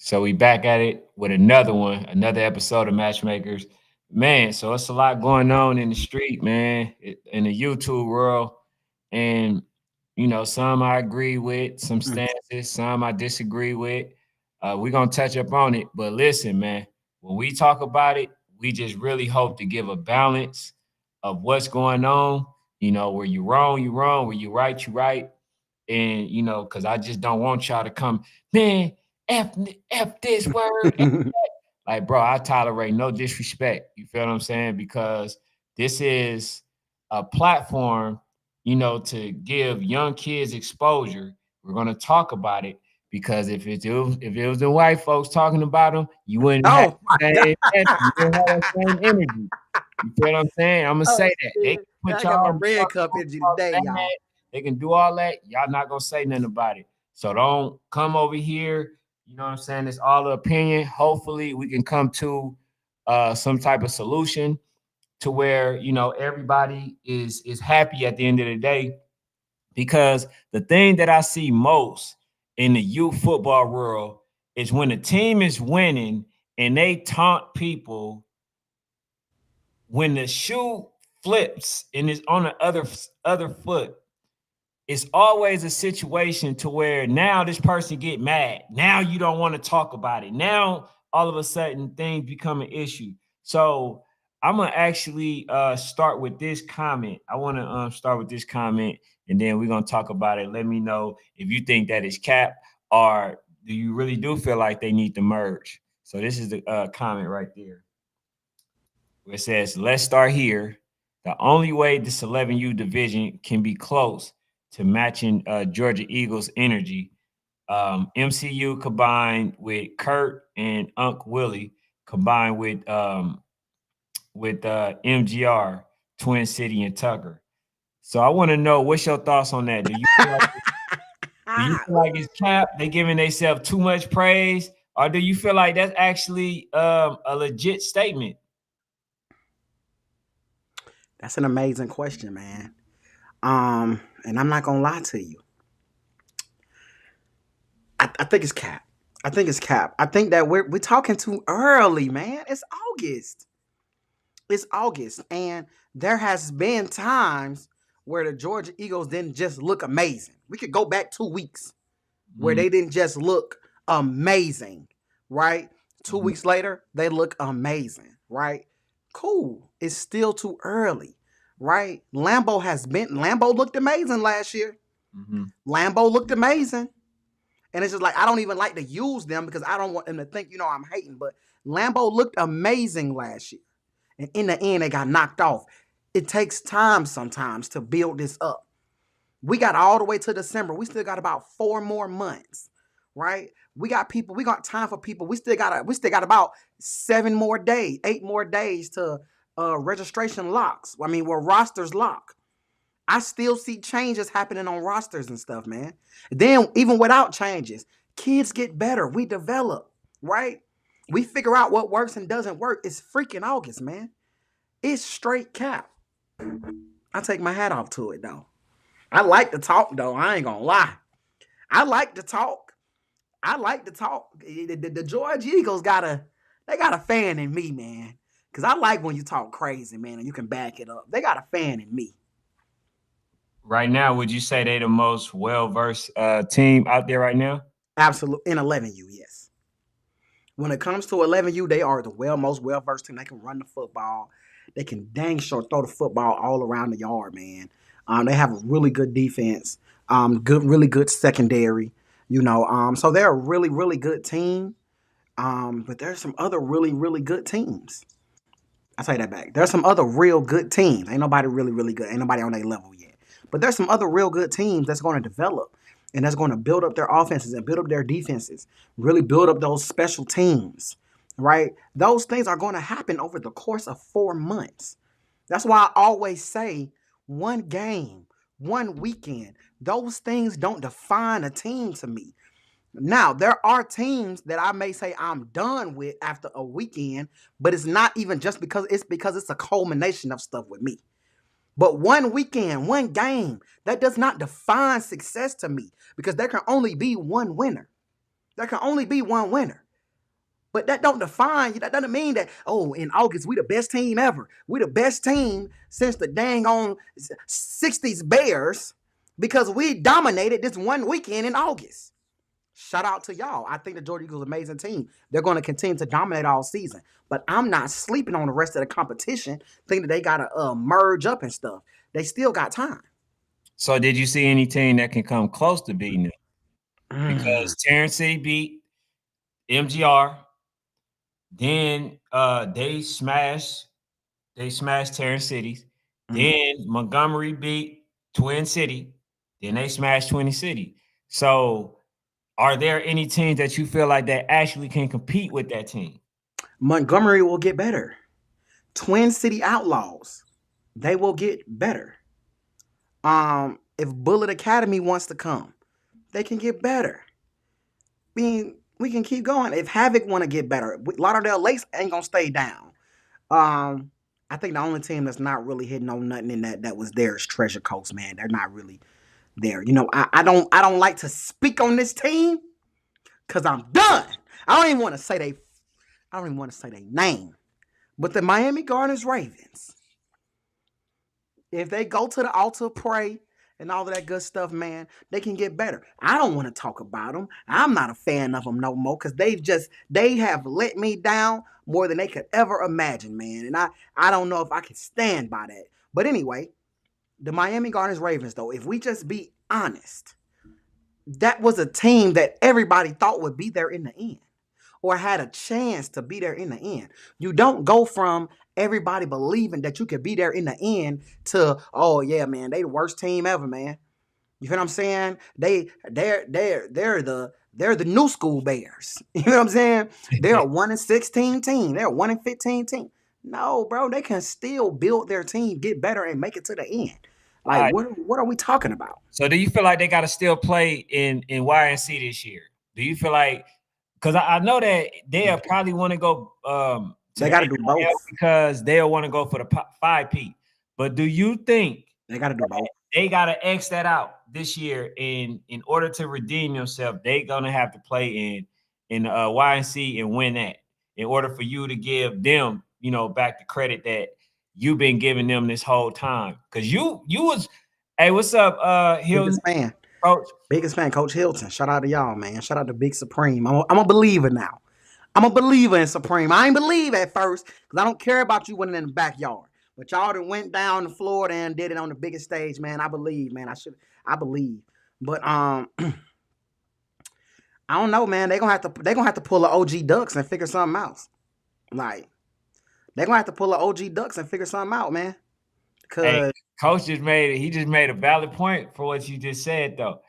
So we back at it with another one, another episode of Matchmakers. Man, so it's a lot going on in the street, man, in the YouTube world. And, some I agree with, some Mm. stances, some I disagree with. We're going to touch up on it. But listen, man, when we talk about it, we just really hope to give a balance of what's going on. Where you wrong, you wrong. Where you right, you right. And, because I just don't want y'all to come, man, F this word. Like, bro, I tolerate no disrespect. You feel what I'm saying? Because this is a platform, to give young kids exposure. We're gonna talk about it because if it was the white folks talking about them, you wouldn't have Oh my the God. same answer. You wouldn't have that same energy. You feel what I'm saying? I'm gonna say Oh that they shit. can put I got my y'all, red cup energy talk today, mad, y'all. they can do all that. Y'all not gonna say nothing about it. So don't come over here. You know what I'm saying? It's all the opinion. Hopefully, we can come to some type of solution to where everybody is happy at the end of the day. Because the thing that I see most in the youth football world is when a team is winning and they taunt people when the shoe flips and is on the other foot. It's always a situation to where now this person get mad. Now you don't want to talk about it. Now all of a sudden things become an issue. So I'm gonna actually start with this comment. I want to start with this comment, and then we're gonna talk about it. Let me know if you think that is cap, or do you really do feel like they need to merge. So this is the comment right there where it says, let's start here. The only way this 11U division can be close to matching Georgia Eagles' energy, MCU combined with Kurt and Unc Willie combined with MGR, Twin City, and Tucker. So I want to know what's your thoughts on that. Do you feel like it's cap? They giving themselves too much praise, or do you feel like that's actually a legit statement? That's an amazing question, man. And I'm not gonna lie to you. I think it's cap. I think it's cap. I think that we're talking too early, man. It's August. It's August, and there has been times where the Georgia Eagles didn't just look amazing. We could go back 2 weeks where Mm-hmm. they didn't just look amazing, right? 2 weeks later, they look amazing, right? Cool. It's still too early, right? Lambeau looked amazing last year. Mm-hmm. Lambeau looked amazing. And it's just like I don't even like to use them because I don't want them to think, I'm hating. But Lambeau looked amazing last year. And in the end, they got knocked off. It takes time sometimes to build this up. We got all the way to December. We still got about 4 more months, right? We got people. We got time for people. We still got about 7 more days, 8 more days to registration locks. I mean, where rosters lock. I still see changes happening on rosters and stuff, man. Then even without changes, kids get better. We develop, right? We figure out what works and doesn't work. It's freaking August, man. It's straight cap. I take my hat off to it though. I like to talk though. I ain't gonna lie. I like to talk. I like to talk. The Georgia Eagles got a fan in me, man. Cause I like when you talk crazy, man, and you can back it up. They got a fan in me. Right now, would you say they the most well versed team out there right now? Absolutely. In 11U, yes. When it comes to 11U, they are the most well versed team. They can run the football. They can dang sure throw the football all around the yard, man. They have a really good defense. Really good secondary. So they're a really, really good team. But there's some other really, really good teams. I take that back. There's some other real good teams. Ain't nobody really, really good. Ain't nobody on their level yet. But there's some other real good teams that's going to develop and that's going to build up their offenses and build up their defenses, really build up those special teams, right? Those things are going to happen over the course of 4 months. That's why I always say one game, one weekend, those things don't define a team to me. Now, there are teams that I may say I'm done with after a weekend, but it's not even just because it's a culmination of stuff with me. But one weekend, one game, that does not define success to me because there can only be one winner. There can only be one winner. But that don't define you. That doesn't mean that, oh, in August, we the best team ever. We the best team since the dang on 60s Bears because we dominated this one weekend in August. Shout out to y'all. I think the Georgia Eagles are an amazing team. They're going to continue to dominate all season. But I'm not sleeping on the rest of the competition, thinking that they got to merge up and stuff. They still got time. So did you see any team that can come close to beating them? Mm. Because Terrence City beat MGR. Then they smashed Terrence City. Mm. Then Montgomery beat Twin City. Then they smashed Twin City. So are there any teams that you feel like that actually can compete with that team? Montgomery will get better. Twin City Outlaws, they will get better. If Bullet Academy wants to come, they can get better. I mean, we can keep going. If Havoc want to get better, Lauderdale Lakes ain't gonna stay down. Um, I think the only team that's not really hitting on nothing in that was there is Treasure Coast, man. They're not really there. I don't like to speak on this team because I'm done. I don't even want to say they I don't even want to say their name. But the Miami Gardens Ravens, if they go to the altar of pray and all of that good stuff, man, they can get better. I don't want to talk about them. I'm not a fan of them no more because they have let me down more than they could ever imagine, man. And I don't know if I can stand by that. But anyway, the Miami Gardens Ravens, though, if we just be honest, that was a team that everybody thought would be there in the end or had a chance to be there in the end. You don't go from everybody believing that you could be there in the end to, oh yeah, man, they the worst team ever, man. You feel what I'm saying? They're the new school Bears. You know what I'm saying? They're a 1-16 team. They're a 1-15 team. No, bro, they can still build their team, get better, and make it to the end. All Like, right. what are we talking about? So do you feel like they got to still play in YNC this year? Do you feel like because I know that they'll probably want to go to They the got to do both. NIL because they'll want to go for the 5P. But do you think They got to do both. they got to X that out this year in order to redeem themselves? They gonna have to play in YNC and win that in order for you to give them back the credit that you've been giving them this whole time. Because you was, hey, what's up, Hilton, Biggest fan. coach? Biggest fan, Coach Hilton. Shout out to y'all, man. Shout out to Big Supreme. I'm a believer now. I'm a believer in Supreme. I ain't believe at first because I don't care about you winning in the backyard. But y'all done went down to Florida and did it on the biggest stage, man. I believe, man. I believe. But I don't know, man. They gonna have to pull the OG Ducks and figure something out. Like they gonna have to pull the OG Ducks and figure something out, man. Hey, Cause coach just made it. He just made a valid point for what you just said, though.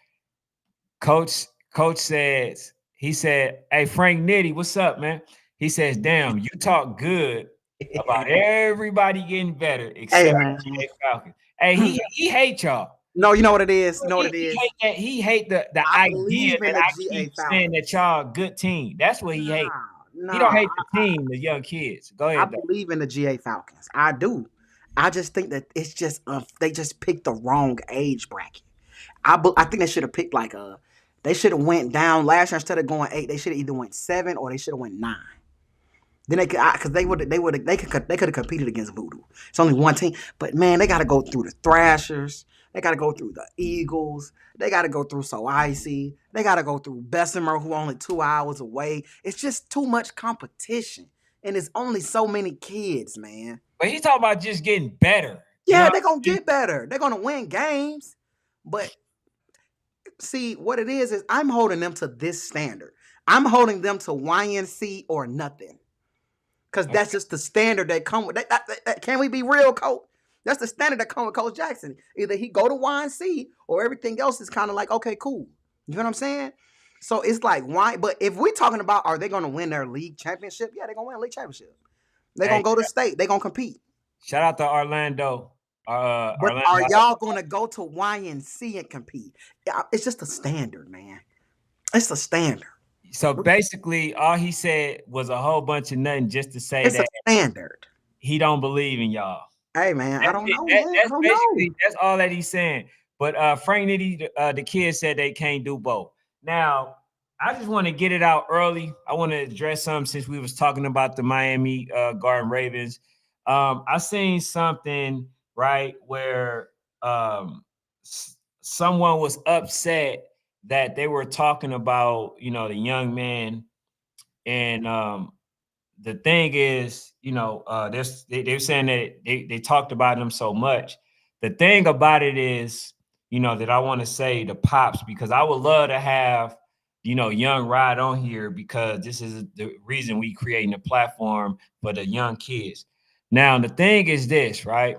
Coach says, he said, "Hey, Frank Nitty, what's up, man?" He says, "Damn, you talk good about everybody getting better hey, except man. GA Falcons." Hey, he hate y'all. No, you know what it is. You know what it He is. hate that. He hate the I idea believe in that the I GA keep saying that Falcons. y'all a good team. That's what he hate. Nah, He don't nah. hate the team, the young kids. Go I ahead, though. believe in the GA Falcons. I do. I just think that it's just they just picked the wrong age bracket. I think they should have picked like a. They should have went down last year instead of going 8. They should have either went 7 or they should have went 9. Then they could because they could have competed against Voodoo. It's only one team, but man, they got to go through the Thrashers. They got to go through the Eagles. They got to go through So Icy. They got to go through Bessemer, who only 2 hours away. It's just too much competition, and it's only so many kids, man. But he's talking about just getting better. You know Yeah, what they're gonna I'm saying? get better. They're gonna win games, but see what it is I'm holding them to this standard. I'm holding them to YNC or nothing. Because that's just the standard that come with that. Can we be real, Coach? That's the standard that come with Coach Jackson. Either he go to YNC or everything else is kind of like, okay, cool. You know what I'm saying? So it's like, why? But if we're talking about are they going to win their league championship? Yeah, they're going to win a league championship. They're Hey, going to go to state. They're going to compete. shout out to Orlando. But are Orlando. y'all going to go to YNC and compete? It's just a standard, man. It's a standard. So basically, all he said was a whole bunch of nothing just to say It's a that standard. he don't believe in y'all. Hey, man, I That's don't it. know, man. I That's don't know. basically that's all that he's saying. But Frank Nitty, the kid said they can't do both. Now, I just want to get it out early. I want to address something since we was talking about the Miami Garden Ravens. I seen something right where someone was upset that they were talking about the young man, and the thing is, they're saying that they talked about him so much. The thing about it is, that I want to say to Pops, because I would love to have, young Rod on here, because this is the reason we creating a platform for the young kids. Now, the thing is this, right?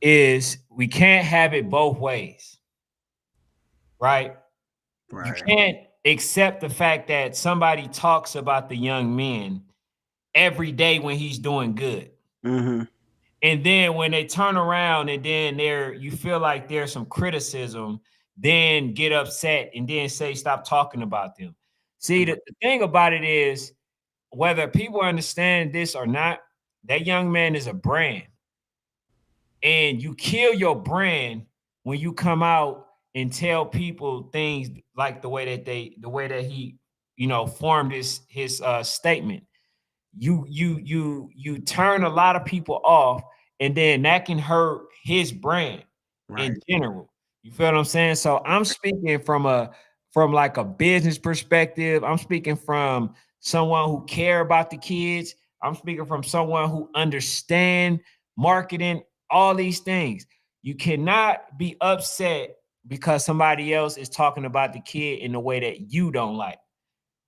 Is we can't have it both ways, right? You Right. can't accept the fact that somebody talks about the young men every day when he's doing good. Mm-hmm. And then when they turn around and then you feel like there's some criticism, then get upset and then say, stop talking about them. See, the thing about it is, whether people understand this or not, that young man is a brand. And you kill your brand when you come out and tell people things like the way that he, formed his statement. You turn a lot of people off, and then that can hurt his brand in Right. general. You feel what I'm saying? So I'm speaking from like a business perspective. I'm speaking from someone who care about the kids. I'm speaking from someone who understand marketing, all these things. You cannot be upset because somebody else is talking about the kid in a way that you don't like.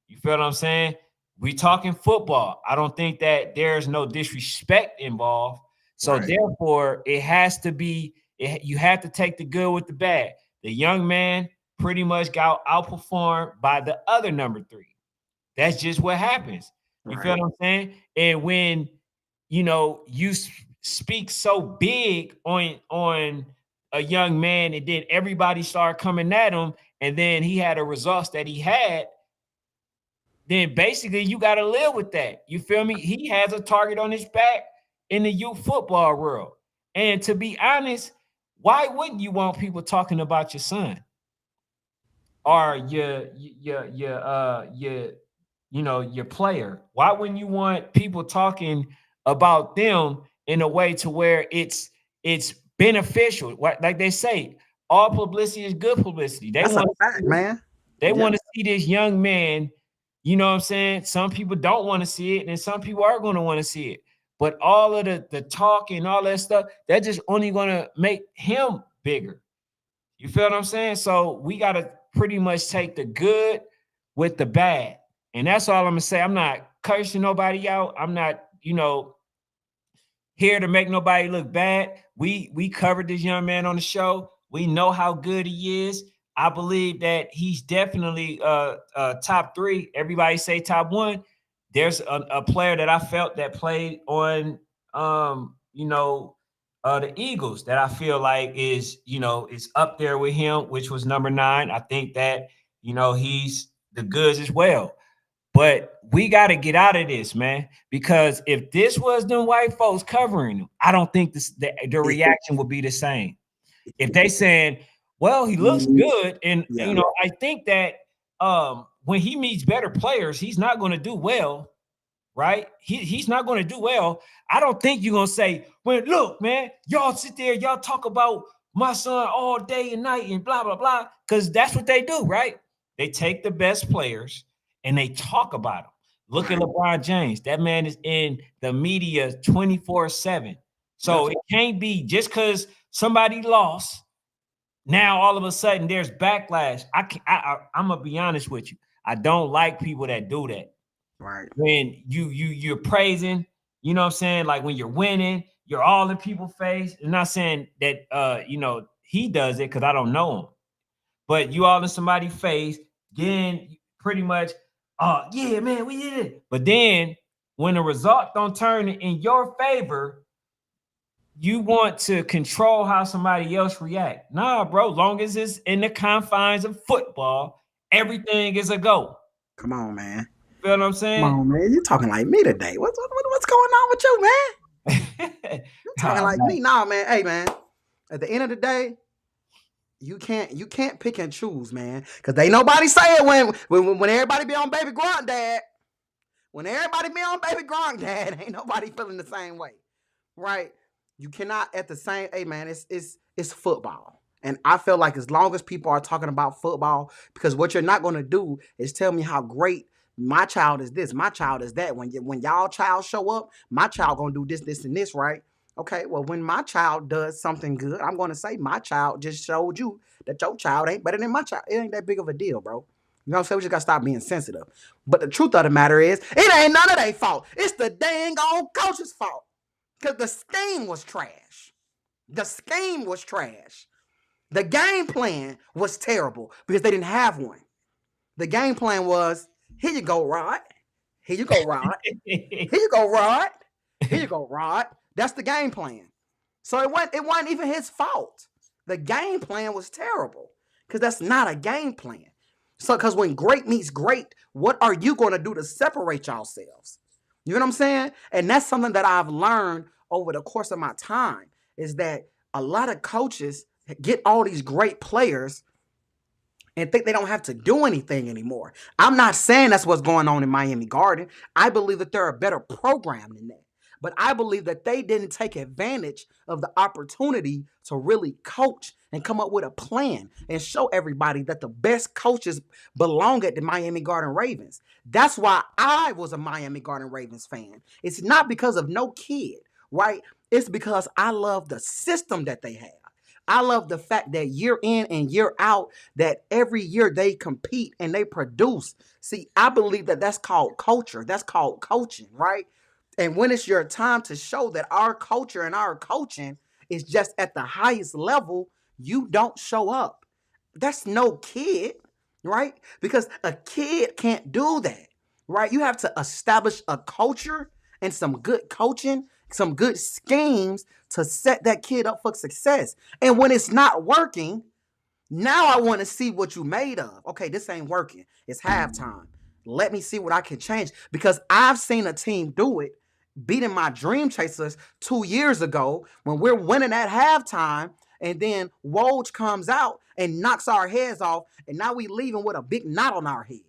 You feel what I'm saying? We talking football. I don't think that there's no disrespect involved. So Right. therefore, it has to be. You have to take the good with the bad. The young man pretty much got outperformed by the other number three. That's just what happens. You feel Right. what I'm saying? And when you speak so big on a young man, and then everybody started coming at him, and then he had the results that he had, then basically you got to live with that. You feel me? He has a target on his back in the youth football world. And to be honest, why wouldn't you want people talking about your son or your player? Why wouldn't you want people talking about them in a way to where it's beneficial? What, like they say, all publicity is good publicity. They That's a want fact, man. they Yeah. want to see this young man, you know what I'm saying? Some people don't want to see it, and some people are going to want to see it. But all of the talk and all that stuff, that's just only going to make him bigger. You feel what I'm saying? So we got to pretty much take the good with the bad. And that's all I'm going to say. I'm not cursing nobody out. I'm not, here to make nobody look bad. We covered this young man on the show. We know how good he is. I believe that he's definitely top three. Everybody say top one. There's a player that I felt that played on the Eagles that I feel like is up there with him, which was number 9. I think that he's the goods as well. But we got to get out of this, man, because if this was them white folks covering him, I don't think the reaction would be the same. If they saying, "Well, he looks good," and Yeah. I think that when he meets better players, he's not going to do well, right? He's not going to do well. I don't think you're going to say, "Well, look, man, y'all sit there, y'all talk about my son all day and night and blah blah blah," because that's what they do, right? They take the best players and they talk about them. Look at Right. LeBron James. That man is in the media 24/7. So Yep. it can't be just because somebody lost. Now all of a sudden there's backlash. I'm gonna be honest with you. I don't like people that do that. Right. When you're praising, you know what I'm saying? Like when you're winning, you're all in people's face. I'm not saying that he does it because I don't know him, but you all in somebody's face, then pretty much, yeah, man, we did it. But then when the result don't turn in your favor, you want to control how somebody else react. Nah, bro, long as it's in the confines of football, everything is a go. Come on, man. Feel what I'm Come saying? on, man. You talking like me today? What's going on with you, man? You talking Nah, like me? Nah, man. Hey, man. At the end of the day, You can't pick and choose, man. Cause ain't nobody say it when everybody be on baby Gronk dad. When everybody be on baby Gronk dad, ain't nobody feeling the same way. Right? You cannot at the same hey man, it's football. And I feel like as long as people are talking about football, because what you're not gonna do is tell me how great my child is this, my child is that. When y'all child show up, my child gonna do this, this, and this, right? Okay, well, when my child does something good, I'm gonna say my child just showed you that your child ain't better than my child. It ain't that big of a deal, bro. You know what I'm saying? We just gotta stop being sensitive. But the truth of the matter is, it ain't none of their fault. It's the dang old coach's fault. Because the scheme was trash. The scheme was trash. The game plan was terrible because they didn't have one. The game plan was, here you go, Rod. Here you go, Rod. Here you go, Rod. Here you go, Rod. That's the game plan. So it wasn't even his fault. The game plan was terrible because that's not a game plan. So because when great meets great, what are you going to do to separate yourselves? You know what I'm saying? And that's something that I've learned over the course of my time is that a lot of coaches get all these great players and think they don't have to do anything anymore. I'm not saying that's what's going on in Miami Garden. I believe that they're a better program than that. But I believe that they didn't take advantage of the opportunity to really coach and come up with a plan and show everybody that the best coaches belong at the Miami Garden Ravens. That's why I was a Miami Garden Ravens fan. It's not because of no kid, right? It's because I love the system that they have. I love the fact that year in and year out, that every year they compete and they produce. See, I believe that that's called culture. That's called coaching, right? And when it's your time to show that our culture and our coaching is just at the highest level, you don't show up. That's no kid, right? Because a kid can't do that, right? You have to establish a culture and some good coaching, some good schemes to set that kid up for success. And when it's not working, now I want to see what you made of. Okay, this ain't working. It's halftime. Let me see what I can change because I've seen a team do it, beating my Dream Chasers 2 years ago when we're winning at halftime, and then Woj comes out and knocks our heads off, and now we leaving with a big knot on our head.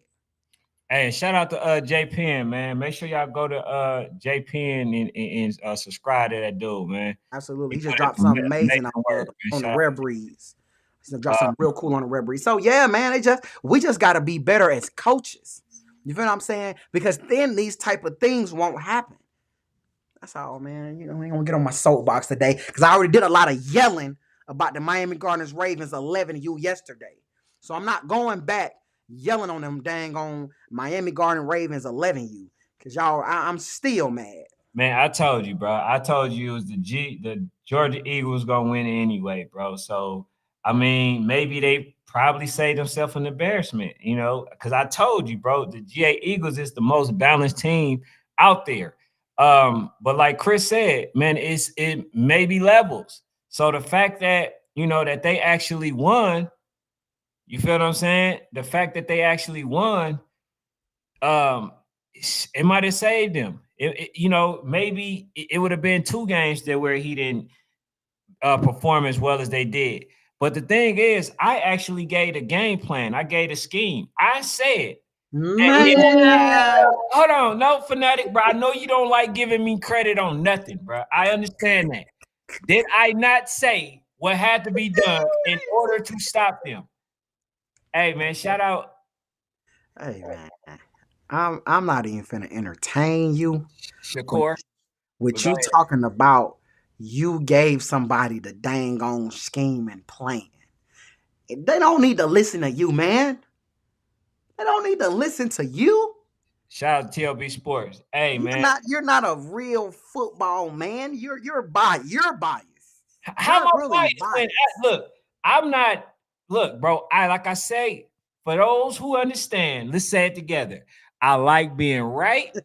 Hey, shout out to J Penn, man. Make sure y'all go to J Penn and subscribe to that dude, man. Absolutely, He he just put in dropped some something amazing amazing work, man. on the Shout Rare Breeze. He's gonna drop out. something real cool on the Rare Breeze. So yeah, man, we just gotta be better as coaches. You feel what I'm saying? Because then these type of things won't happen. That's all, man. You know, I ain't gonna get on my soapbox today because I already did a lot of yelling about the Miami Gardens Ravens 11U yesterday. So I'm not going back yelling on them dang on Miami Garden Ravens 11U because y'all, I'm still mad. Man, I told you, bro. I told you it was the Georgia Eagles gonna win anyway, bro. So I mean, maybe they probably saved themselves an embarrassment, you know, because I told you, bro, the GA Eagles is the most balanced team out there. But like Chris said, man, it may be levels. So the fact that you know that they actually won, you feel what I'm saying? The fact that they actually won, um, it might have saved him. You know, maybe it would have been two games there where he didn't perform as well as they did. But the thing is, I actually gave a game plan. I gave a scheme. I said, and Man, hold on, no fanatic, bro. I know you don't like giving me credit on nothing, bro. I understand that. Did I not say what had to be done in order to stop them? Hey, man, shout out hey man, I'm not even finna entertain you with Shakur. But with go you ahead. talking about you gave somebody the dang on scheme and plan. They don't need to listen to you, man. They don't need to listen to you. Shout out to TLB Sports. Hey, man, You're not a real football man. You're biased. how am You're I really biased when biased. look, I'm not look, bro. I like I say, for those who understand, let's say it together. I like being right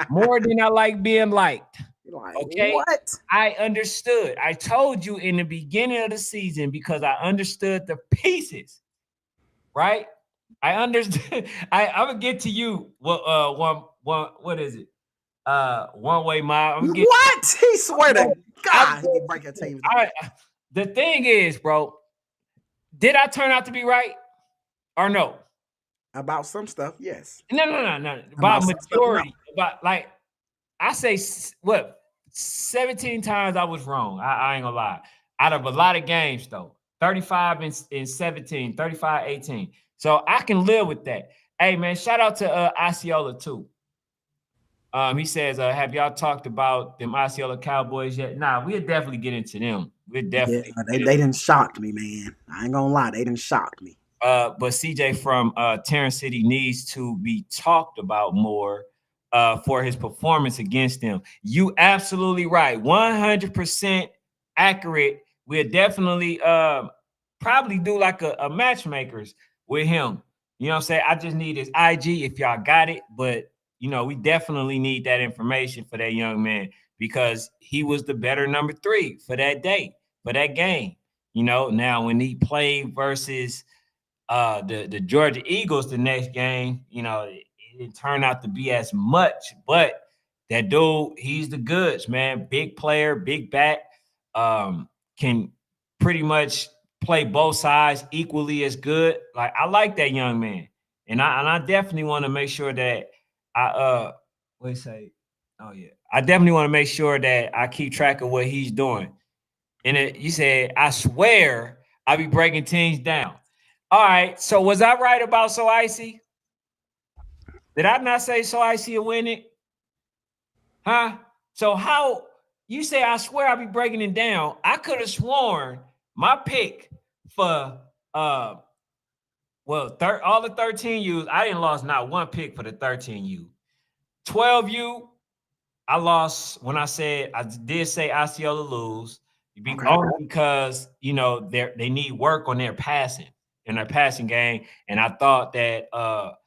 more than I like being liked. You're like, Okay. what? I understood. I told you in the beginning of the season because I understood the pieces, right? I understood. I'm gonna get to you. What is it? One way mile. I'm gonna get. What? He swear to I'm God he be breaking teams down. I, the thing is, bro, Did I turn out to be right or no? About some stuff, yes. No. About About some stuff, no. majority, about like I say what 17 times I was wrong. I ain't gonna lie. Out of a lot of games though. 35 and 17, 35, 18. So I can live with that. Hey man, shout out to Osceola too. He says, have y'all talked about them Osceola Cowboys yet? Nah, we'll definitely get into them. We'll Yeah, definitely they get they didn't shock me, man. I ain't gonna lie, they didn't shock me. but CJ from Terrence City needs to be talked about more for his performance against them. You absolutely right, 100% accurate. We'll definitely probably do like a matchmakers with him. You know what I'm saying? I just need his IG if y'all got it, but you know we definitely need that information for that young man because he was the better number 3 for that day for that game. You know, now when he played versus the Georgia Eagles the next game, you know, it didn't turn out to be as much, but that dude, he's the goods, man. Big player, big back, can pretty much play both sides equally as good. Like I like that young man. And I definitely want to make sure that I what do you say? Oh yeah. I definitely want to make sure that I keep track of what he's doing. And you said, I swear I be breaking teams down. All right. So was I right about So Icy? Did I not say So Icy will win it? Huh? So how you say I swear I be breaking it down? I could have sworn my pick for all the 13 U's, I didn't lost not one pick for the 13 U. 12 U, I lost when I said I did say Osceola lose Okay. only because you know they need work on their passing in their passing game, and I thought that the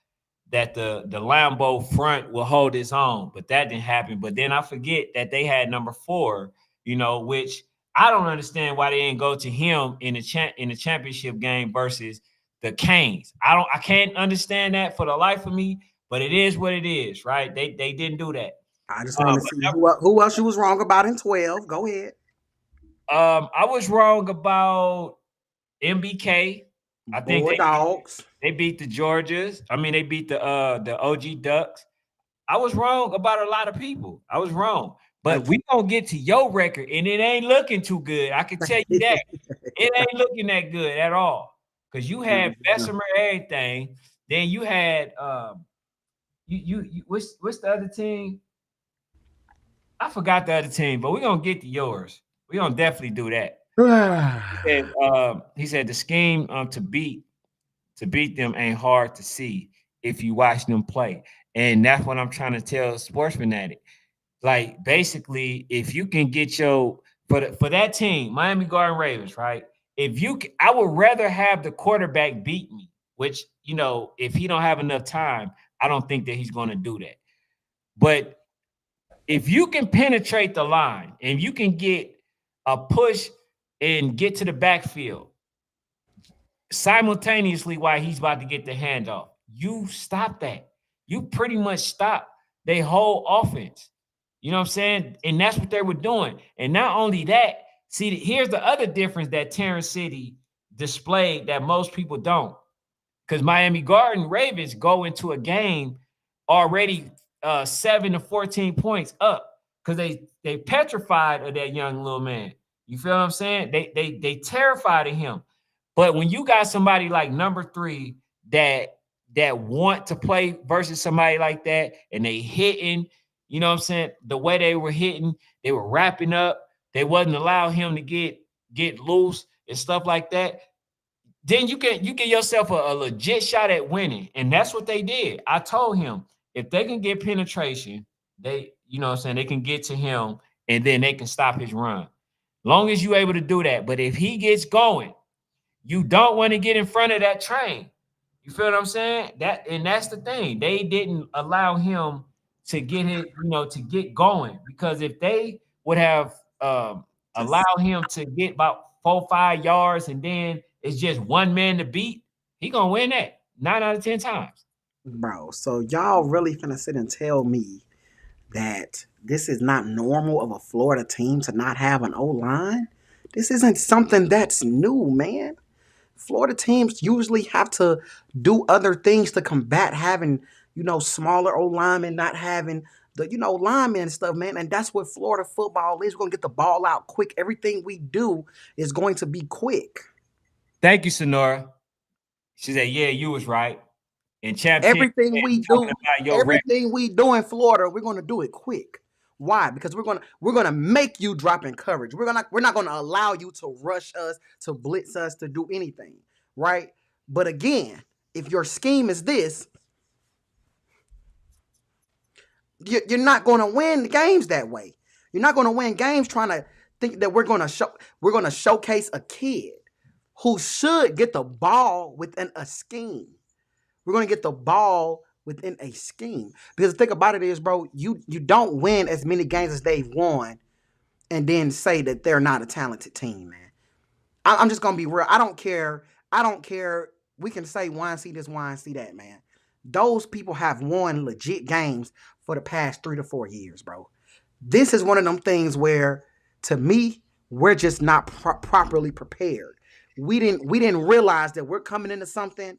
Lambeau front will hold its own, but that didn't happen. But then I forget that they had number 4, you know, which I don't understand why they didn't go to him in the championship game versus the Canes. I can't understand that for the life of me, but it is what it is, right? They didn't do that. I just want to see who else you was wrong about in 12. Go ahead. I was wrong about MBK. I think Bulldogs. they beat the Georgias. I mean, they beat the OG Ducks. I was wrong about a lot of people. I was wrong. But we gonna get to your record, and it ain't looking too good. I can tell you that. It ain't looking that good at all. Because you had Bessemer everything. Then you had you what's the other team? I forgot the other team, but we're gonna get to yours. We're gonna definitely do that. He said the scheme to beat them ain't hard to see if you watch them play. And that's what I'm trying to tell sports fanatic. Like basically, if you can get your for that team, Miami Garden Ravens, right? If you, I would rather have the quarterback beat me. Which you know, if he don't have enough time, I don't think that he's going to do that. But if you can penetrate the line and you can get a push and get to the backfield simultaneously while he's about to get the handoff, you stop that. You pretty much stop their whole offense. You know what I'm saying? And that's what they were doing. And not only that, see, here's the other difference that Terrence City displayed that most people don't. Because Miami Garden Ravens go into a game already 7 to 14 points up because they petrified of that young little man. You feel what I'm saying? They terrified of him. But when you got somebody like number 3 that want to play versus somebody like that, and they hitting, you know what I'm saying? The way they were hitting, they were wrapping up. They wasn't allow him to get loose and stuff like that. Then you get yourself a legit shot at winning. And that's what they did. I told him if they can get penetration, they, you know what I'm saying, they can get to him and then they can stop his run. Long as you're able to do that. But if he gets going, you don't want to get in front of that train. You feel what I'm saying? That's the thing. They didn't allow him to get it, you know, to get going. Because if they would have Just allowed him to get about 4-5 yards and then it's just one man to beat, he gonna win that 9 out of 10 times. bro. So y'all really finna sit and tell me that this is not normal of a Florida team to not have an O line? This isn't something that's new, man. Florida teams usually have to do other things to combat having, smaller old linemen, not having the, linemen and stuff, man. And that's what Florida football is. We're going to get the ball out quick. Everything we do is going to be quick. Thank you, Sonora. She said, "Yeah, you was right." And Champ Chen Everything we talking do, about your record. everything we do in Florida, we're going to do it quick. Why? Because we're gonna make you drop in coverage. We're not gonna allow you to rush us, to blitz us, to do anything, right? But again, if your scheme is this, you're not gonna win games that way. You're not gonna win games trying to think that we're gonna showcase a kid who should get the ball within a scheme. We're going to get the ball within a scheme. Because the thing about it is, bro, you don't win as many games as they've won and then say that they're not a talented team, man. I'm just going to be real. I don't care. I don't care. We can say YNC this, YNC that, man. Those people have won legit games for the past 3 to 4 years, bro. This is one of them things where, to me, we're just not properly prepared. We didn't realize that we're coming into something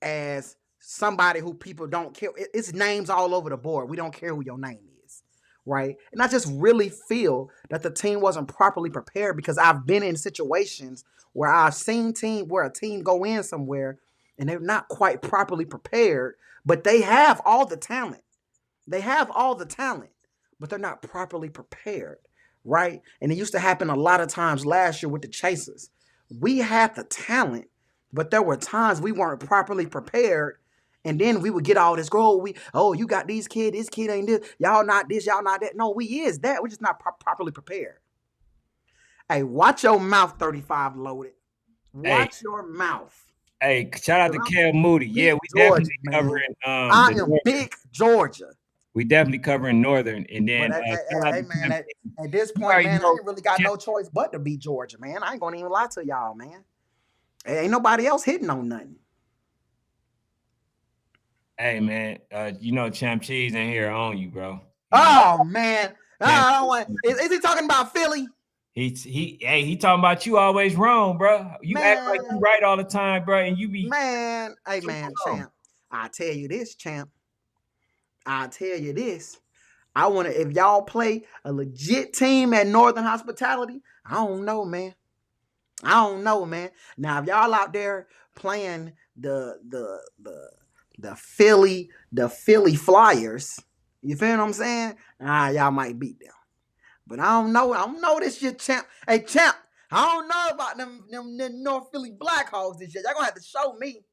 as somebody who people don't care. It's names all over the board. We don't care who your name is, right? And I just really feel that the team wasn't properly prepared because I've been in situations where I've seen a team go in somewhere and they're not quite properly prepared, but they have all the talent. They have all the talent, but they're not properly prepared, right? And it used to happen a lot of times last year with the Chasers. We had the talent, but there were times we weren't properly prepared, and then we would get all this you got these kids, this kid ain't this, y'all not this, y'all not that. No, we is that. We're just not properly prepared. Hey, watch your mouth, 35 loaded. Watch your mouth. Hey, shout out to Kel Moody. Yeah, we Georgia, definitely man. covering I am big Georgia. We definitely covering Northern, and then hey, man, at this point, man, I ain't really got no choice but to be Georgia, man. I ain't gonna even lie to y'all, man. Ain't nobody else hitting on nothing. Hey, man, Champ Cheese in here on you, bro. Oh man, I don't want. Is he talking about Philly? He talking about you always wrong, bro. You act like you right all the time, bro, and you be man. Hey man, Champ. I tell you this, Champ. I tell you this. I want to. If y'all play a legit team at Northern Hospitality, I don't know, man. Now, if y'all out there playing the Philly Flyers, you feel what I'm saying? Y'all might beat them. But I don't know. I don't know this shit, Champ. Hey, Champ, I don't know about them North Philly Blackhawks this year. Y'all gonna have to show me.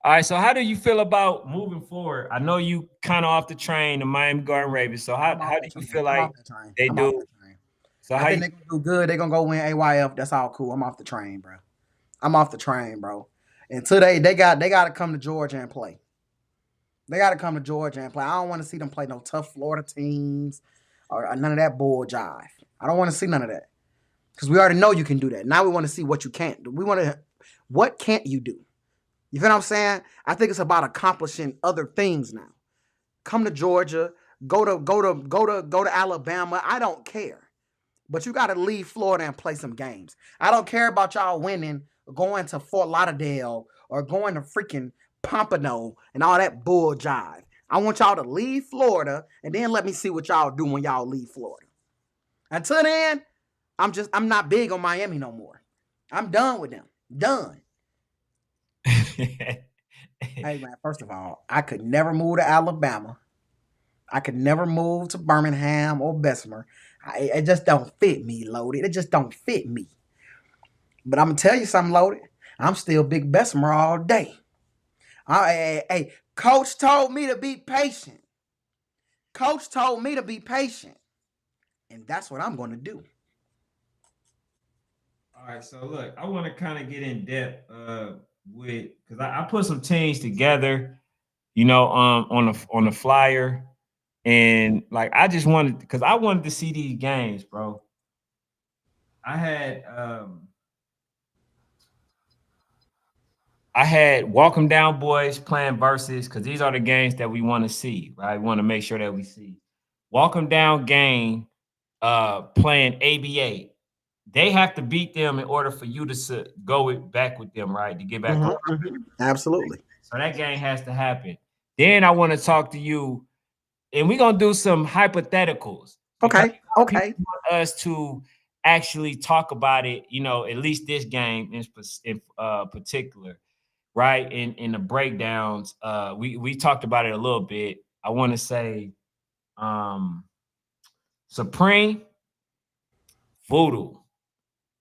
All right, so how do you feel about moving forward? I know you kind of off the train, the Miami Garden Ravens. So how do you feel like they do? So I think they're gonna do good. They're gonna go win AYF. That's all cool. I'm off the train, bro. And today they got to come to Georgia and play. I don't want to see them play no tough Florida teams or none of that bull jive. I don't want to see none of that because we already know you can do that. Now we want to see what you can't do. What can't you do? You feel what I'm saying? I think it's about accomplishing other things now. Come to Georgia, go to Alabama. I don't care. But you got to leave Florida and play some games. I don't care about y'all winning, going to Fort Lauderdale or going to freaking Pompano and all that bull jive. I want y'all to leave Florida and then let me see what y'all do when y'all leave Florida. Until then, I'm not big on Miami no more. I'm done with them. Done. Hey, man, first of all, I could never move to Alabama. I could never move to Birmingham or Bessemer. It just don't fit me, Loaded. It just don't fit me. But I'm going to tell you something, Loaded. I'm still Big Bessemer all day. Hey, Coach told me to be patient. And that's what I'm going to do. All right, so look, I want to kind of get in depth because I put some teams together, on the flyer, and like I just wanted because I wanted to see these games, bro. I had Walk 'em Down Boys playing versus because these are the games that we want to see, right? We want to make sure that we see Walk 'em Down game playing ABA. they have to beat them in order for you to back with them, right? To get back on. Absolutely. So that game has to happen. Then I want to talk to you, and we're gonna do some hypotheticals because Okay. Okay. people want us to actually talk about it. At least this game in particular, right? In the breakdowns, we talked about it a little bit. I want to say, um, Supreme Voodoo.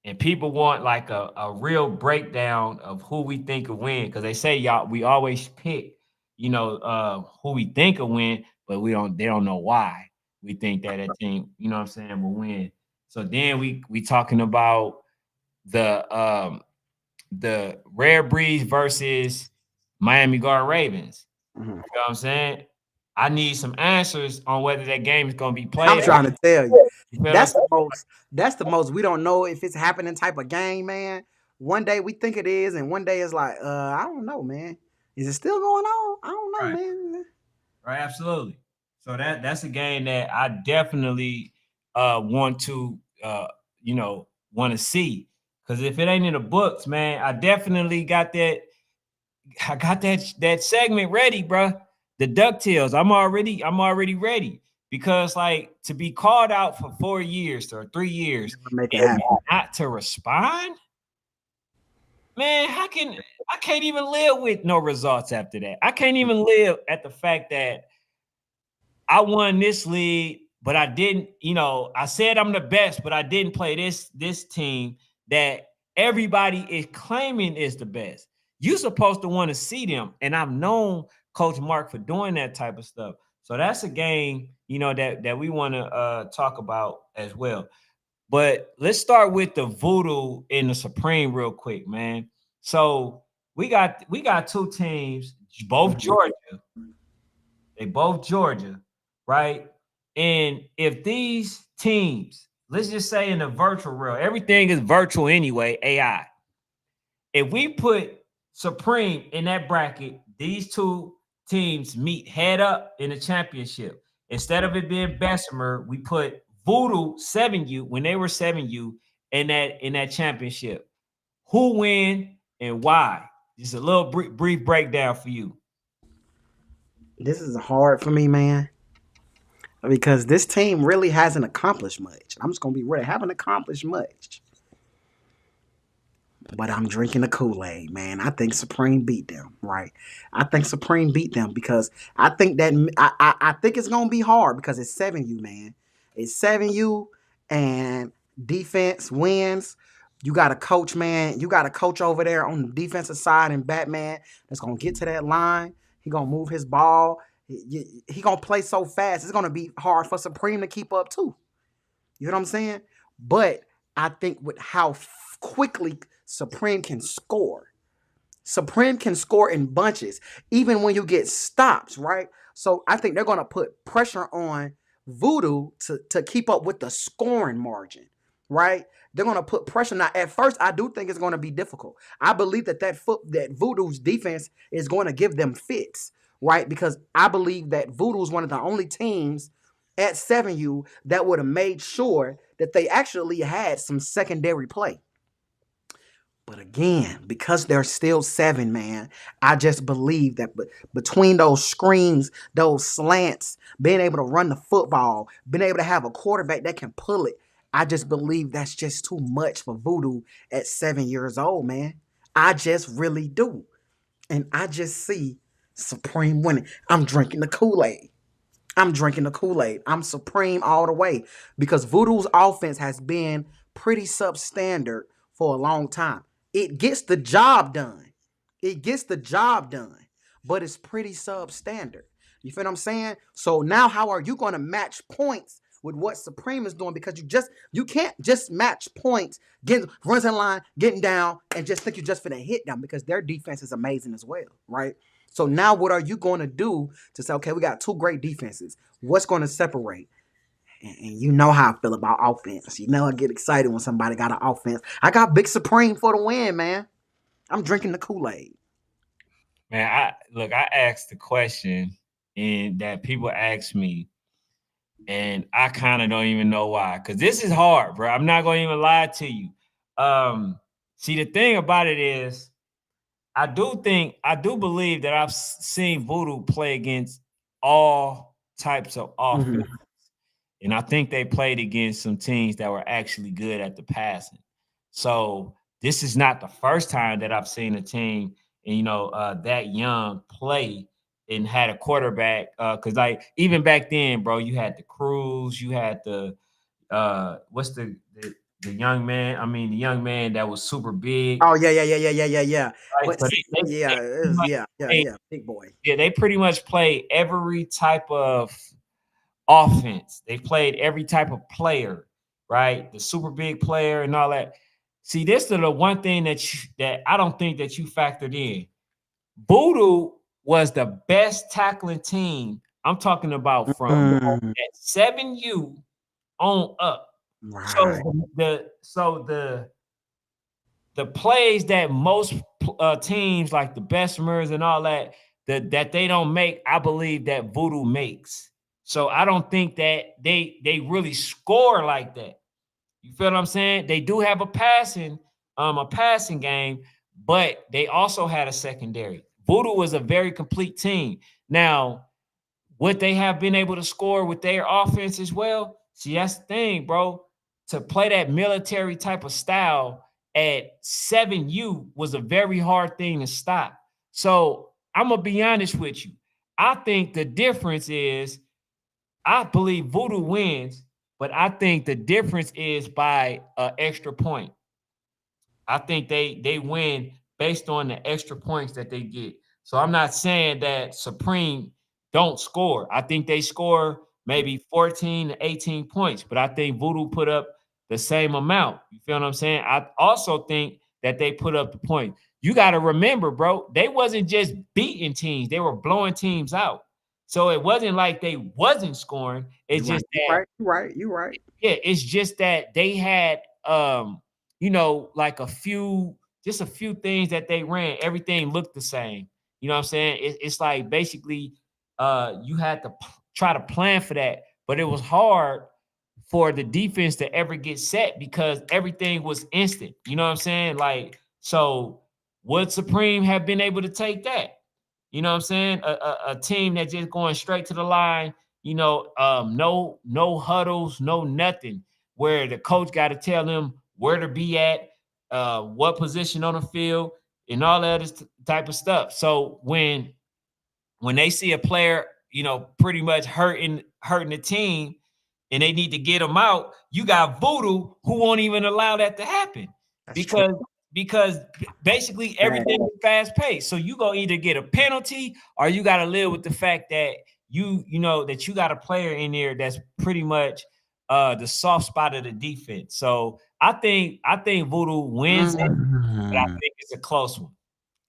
And people want like a real breakdown of who we think will win because they say y'all we always pick who we think will win, but they don't know why we think that a team, what I'm saying, will win. So then we talking about the Rare Breeds versus Miami Guard Ravens. Mhm. You know what I'm saying? I need some answers on whether that game is gonna be I'm played. trying to tell you. You feel what I'm That's saying? the most. That's the most. We don't know if it's happening type of game, man. One day we think it is, and one day it's like, I don't know, man. Is it still going on? I don't know, Right. man. Right, absolutely. So that's a game that I definitely want to want to see. Because if it ain't in the books, man, I definitely got that. I got that segment ready, bro. The DuckTales. I'm already ready. Because like to be called out for 4 years or 3 years Never make it and happen. not to respond, man, I can't even live with no results after that. I can't even live at the fact that I won this league, but I didn't, I said I'm the best, but I didn't play this team that everybody is claiming is the best. You're supposed to want to see them. And I've known Coach Mark for doing that type of stuff. So that's a game, that we want to talk about as well. But let's start with the Voodoo and the Supreme real quick, man. So we got two teams, both Georgia. They both Georgia, right? And if these teams, let's just say in the virtual world, everything is virtual anyway, AI. If we put Supreme in that bracket, these two teams meet head up in the championship. Instead of it being Bessemer, we put Voodoo 7U when they were 7U in that championship. Who win and why? Just a little brief breakdown for you. This is hard for me, man, because this team really hasn't accomplished much. I'm just gonna be real; they haven't accomplished much. But I'm drinking the Kool-Aid, man. I think Supreme beat them, right? I think Supreme beat them because I think that I think it's gonna be hard because it's 7U, man. It's 7U and defense wins. You got a coach, man. You got a coach over there on the defensive side in Batman that's gonna get to that line. He gonna move his ball. He gonna play so fast. It's gonna be hard for Supreme to keep up too. You know what I'm saying? But I think with how quickly Supreme can score, Supreme can score in bunches, even when you get stops, right? So I think they're going to put pressure on Voodoo to keep up with the scoring margin, right? They're going to put pressure. Now, at first, I do think it's going to be difficult. I believe that Voodoo's defense is going to give them fits, right? Because I believe that Voodoo is one of the only teams at 7U that would have made sure that they actually had some secondary play. But again, because they're still 7, man, I just believe that between those screens, those slants, being able to run the football, being able to have a quarterback that can pull it, I just believe that's just too much for Voodoo at 7 years old, man. I just really do. And I just see Supreme winning. I'm drinking the Kool-Aid. I'm drinking the Kool-Aid. I'm Supreme all the way because Voodoo's offense has been pretty substandard for a long time. It gets the job done. It gets the job done, but it's pretty substandard. You feel what I'm saying? So now how are you going to match points with what Supreme is doing? Because you can't just match points, getting runs in line, getting down, and just think you're just gonna hit them because their defense is amazing as well, right? So now what are you going to do to say, okay, we got two great defenses. What's going to separate? And you know how I feel about offense. You know I get excited when somebody got an offense. I got Big Supreme for the win, man. I'm drinking the Kool-Aid. Man, I asked the question and that people ask me, and I kind of don't even know why. Because this is hard, bro. I'm not gonna even lie to you. See, the thing about it is, I do believe that I've seen Voodoo play against all types of offense. Mhm. And I think they played against some teams that were actually good at the passing. So this is not the first time that I've seen a team, that young play and had a quarterback. Because like even back then, bro, you had the Cruz, you had the what's the young man? I mean, the young man that was super big, Oh yeah, yeah, yeah, yeah, yeah, yeah, yeah. right? But So see, they yeah, it pretty was, much yeah, yeah, played, yeah, big boy. yeah, they pretty much played every type of offense. They played every type of player, right? The super big player and all that. See, this is the one thing that I don't think that you factored in. Voodoo was the best tackling team. I'm talking about from Mm, at 7U on up. right. So the plays that most teams like the Bessemers and all that they don't make, I believe that Voodoo makes. So I don't think that they really score like that. You feel what I'm saying? They do have a passing game, but they also had a secondary. Voodoo was a very complete team. Now, would they have been able to score with their offense as well? See, that's the thing, bro. To play that military type of style at 7U was a very hard thing to stop. So I'm gonna be honest with you. I think the difference is I believe Voodoo wins, but I think the difference is by an extra point. I think they win based on the extra points that they get. So I'm not saying that Supreme don't score. I think they score maybe 14 to 18 points, but I think Voodoo put up the same amount. You feel what I'm saying? I also think that they put up the point. You got to remember, bro, they wasn't just beating teams, they were blowing teams out. So it wasn't like they wasn't scoring. You're It's right. just You're that right. You're right. You're right. yeah, it's just that they had like a few things that they ran. Everything looked the same. You know what I'm saying? It's like basically you had to try to plan for that, but it was hard for the defense to ever get set because everything was instant. You know what I'm saying? Like, so would Supreme have been able to take that? You know what I'm saying? A team that just going straight to the line, no huddles, no nothing, where the coach got to tell them where to be at, what position on the field, and all that type of stuff. So when they see a player, pretty much hurting the team, and they need to get them out, you got Voodoo who won't even allow that to happen That's true. because basically Man, everything is fast paced. So you gonna either get a penalty or you got to live with the fact that that you got a player in there that's pretty much the soft spot of the defense. So I think Voodoo wins it, but I mm, think it's a close one.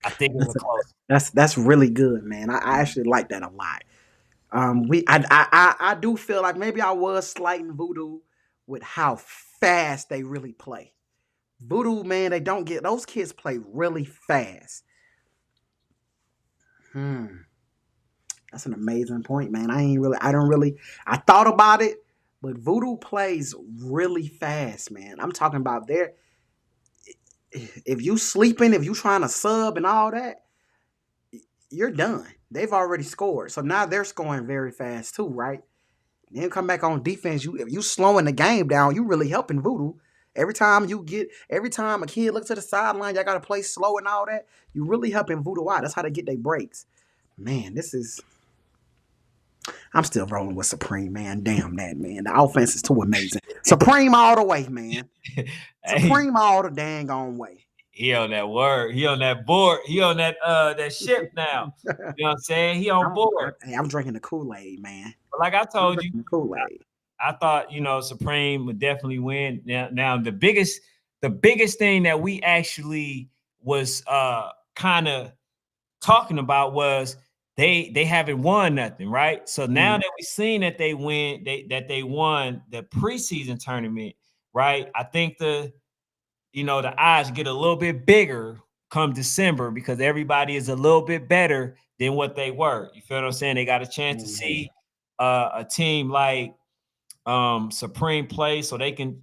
I think it's a that's, close one. that's really good, man. I actually like that a lot. I do feel like maybe I was slighting Voodoo with how fast they really play. Voodoo, man, they don't get those kids play really fast. Hmm. That's an amazing point, man. I thought about it, but Voodoo plays really fast, man. I'm talking about if you sleeping, if you trying to sub and all that, you're done. They've already scored. So now they're scoring very fast too, right? Then come back on defense. If you slowing the game down, you really helping Voodoo. Every time a kid looks to the sideline, y'all gotta play slow and all that. You really helping Voodoo out. That's how they get their breaks. Man, I'm still rolling with Supreme, man. Damn that, man. The offense is too amazing. Supreme all the way, man. Hey, Supreme all the dang on way. he on that word. He on that board. He on that ship now. You know what I'm saying? He on board. I'm drinking the Kool Aid, man. But like I I'm told you, drinking the Kool Aid. I thought Supreme would definitely win. Now the biggest thing that we actually was kind of talking about was they haven't won nothing, right? So now Mm. that we've seen that they won the preseason tournament, right? I think the odds get a little bit bigger come December because everybody is a little bit better than what they were. You feel what I'm saying? They got a chance to Mhm. see a team like Supreme play so they can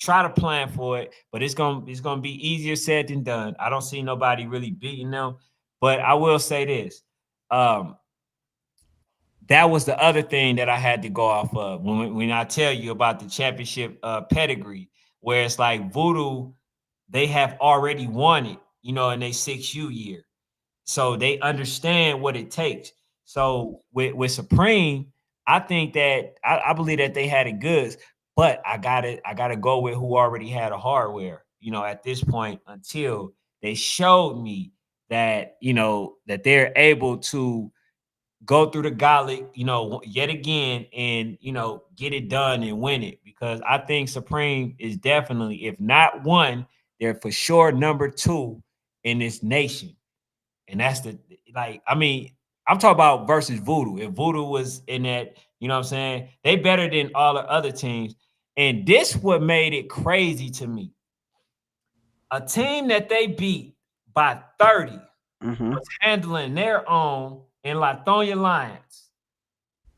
try to plan for it, but it's gonna be easier said than done. I don't see nobody really beating them, but I will say this. Um, that was the other thing that I had to go off of when I tell you about the championship pedigree, where it's like Voodoo, they have already won it, in their 6U year. So they understand what it takes. So with Supreme, I think that I believe that they had it goods, but I gotta go with who already had a hardware, at this point until they showed me that, that they're able to go through the gauntlet, yet again and get it done and win it. Because I think Supreme is definitely, if not one, they're for sure number two in this nation. And that's I mean, I'm talking about versus Voodoo. If Voodoo was in that, what I'm saying? They better than all the other teams. And this what made it crazy to me. A team that they beat by 30 Mm-hmm. was handling their own in Lithonia Lions.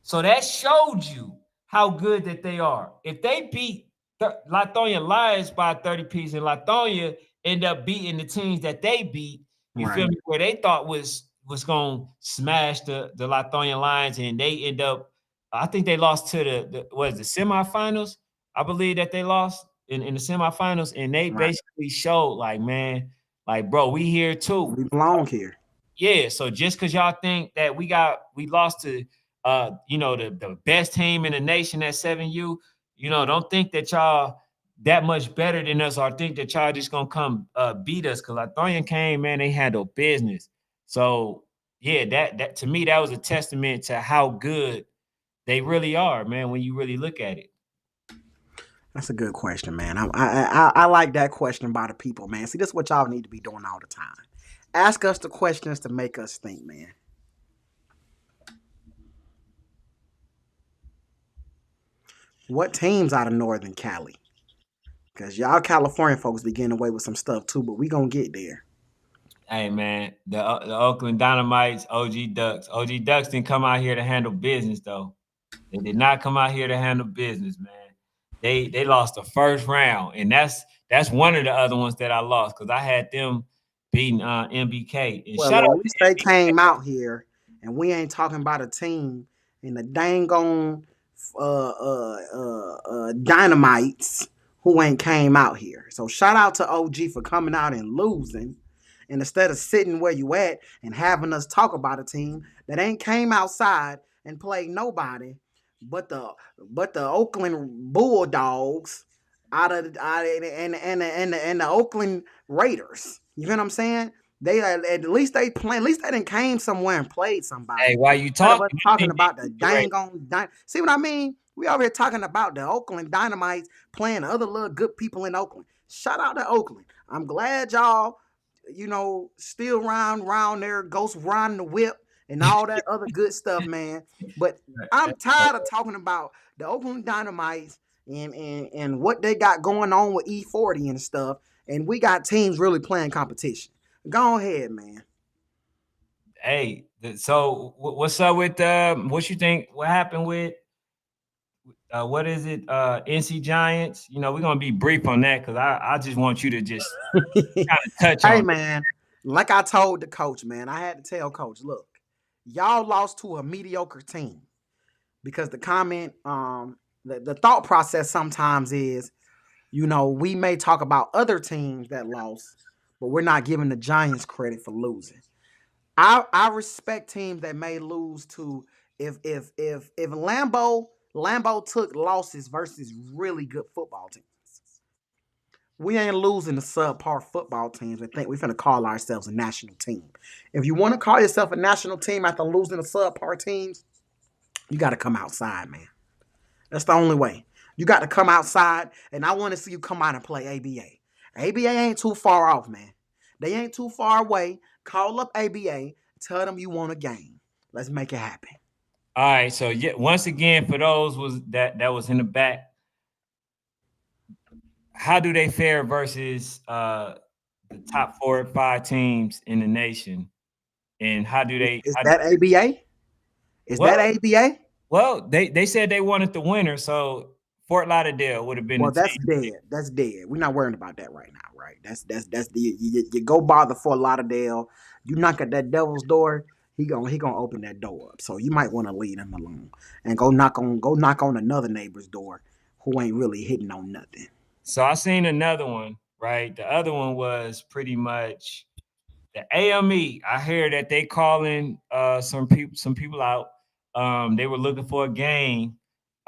So that showed you how good that they are. If they beat Lithonia Lions by 30 pieces and Lithonia end up beating the teams that they beat, you feel Right. me, where they thought was going to smash the Lithonia Lions, and they end up, I think they lost to the semifinals. I believe that they lost in the semifinals, and they Right. basically showed like, man, like, bro, we here too. We belong here. Yeah, so just because y'all think that we lost to the best team in the nation at 7U, don't think that y'all that much better than us, or think that y'all just gonna come beat us. Cause Lithuanian came, man, they handled business. So yeah, that to me, that was a testament to how good they really are, man, when you really look at it. That's a good question, man. I like that question by the people, man. See, this is what y'all need to be doing all the time. Ask us the questions to make us think, man. What teams out of Northern Cali? Because y'all California folks be getting away with some stuff too, but we gonna get there. Hey man, the Oakland Dynamites, OG Ducks. OG Ducks didn't come out here to handle business though. They did not come out here to handle business, man. They lost the first round, and that's one of the other ones that I lost because I had them beating MBK. And Well, shout at out least to they MBK. came out here, and we ain't talking about a team in the dang on dynamites who ain't came out here. So shout out to OG for coming out and losing. And instead of sitting where you at and having us talk about a team that ain't came outside and played nobody but the Oakland Bulldogs and the Oakland Raiders. You know what I'm saying? They at least they play. At least they didn't came somewhere and played Hey, somebody. while you Instead of us talking, I talking think about the they beat the Raiders. dang on see what I mean? We over here talking about the Oakland Dynamites playing other little good people in Oakland. Shout out to Oakland. I'm glad y'all, still round there, ghost riding the whip and all that other good stuff, man. But I'm tired of talking about the Oakland Dynamites and what they got going on with E40 and stuff. And we got teams really playing competition. Go ahead, man. Hey, so what's up with what you think? What happened with what is it? NC Giants. We're gonna be brief on that because I just want you to just kind of touch Hey, on it. man, like I told the coach, man, I had to tell coach, look, y'all lost to a mediocre team because the comment, the thought process sometimes is, we may talk about other teams that lost, but we're not giving the Giants credit for losing. I respect teams that may lose to if Lambeau took losses versus really good football teams. We ain't losing to subpar football teams and think we're finna call ourselves a national team. If you want to call yourself a national team after losing to subpar teams, you got to come outside, man. That's the only way. You got to come outside, and I want to see you come out and play ABA. ABA ain't too far off, man. They ain't too far away. Call up ABA. Tell them you want a game. Let's make it happen. All right, so yeah, once again, for those was that was in the back, how do they fare versus the top 4 or 5 teams in the nation, and how do they? Is that ABA? Is Well, that ABA? well, they said they wanted the winner, so Fort Lauderdale would have been the Well, that's team. dead. That's dead. We're not worrying about that right now, right? That's the you go bother Fort Lauderdale. You knock at that devil's door, he gonna open that door up. So you might want to leave him alone and go knock on another neighbor's door who ain't really hitting on nothing. So I seen another one, right? The other one was pretty much the AME. I hear that they calling some people out. They were looking for a game.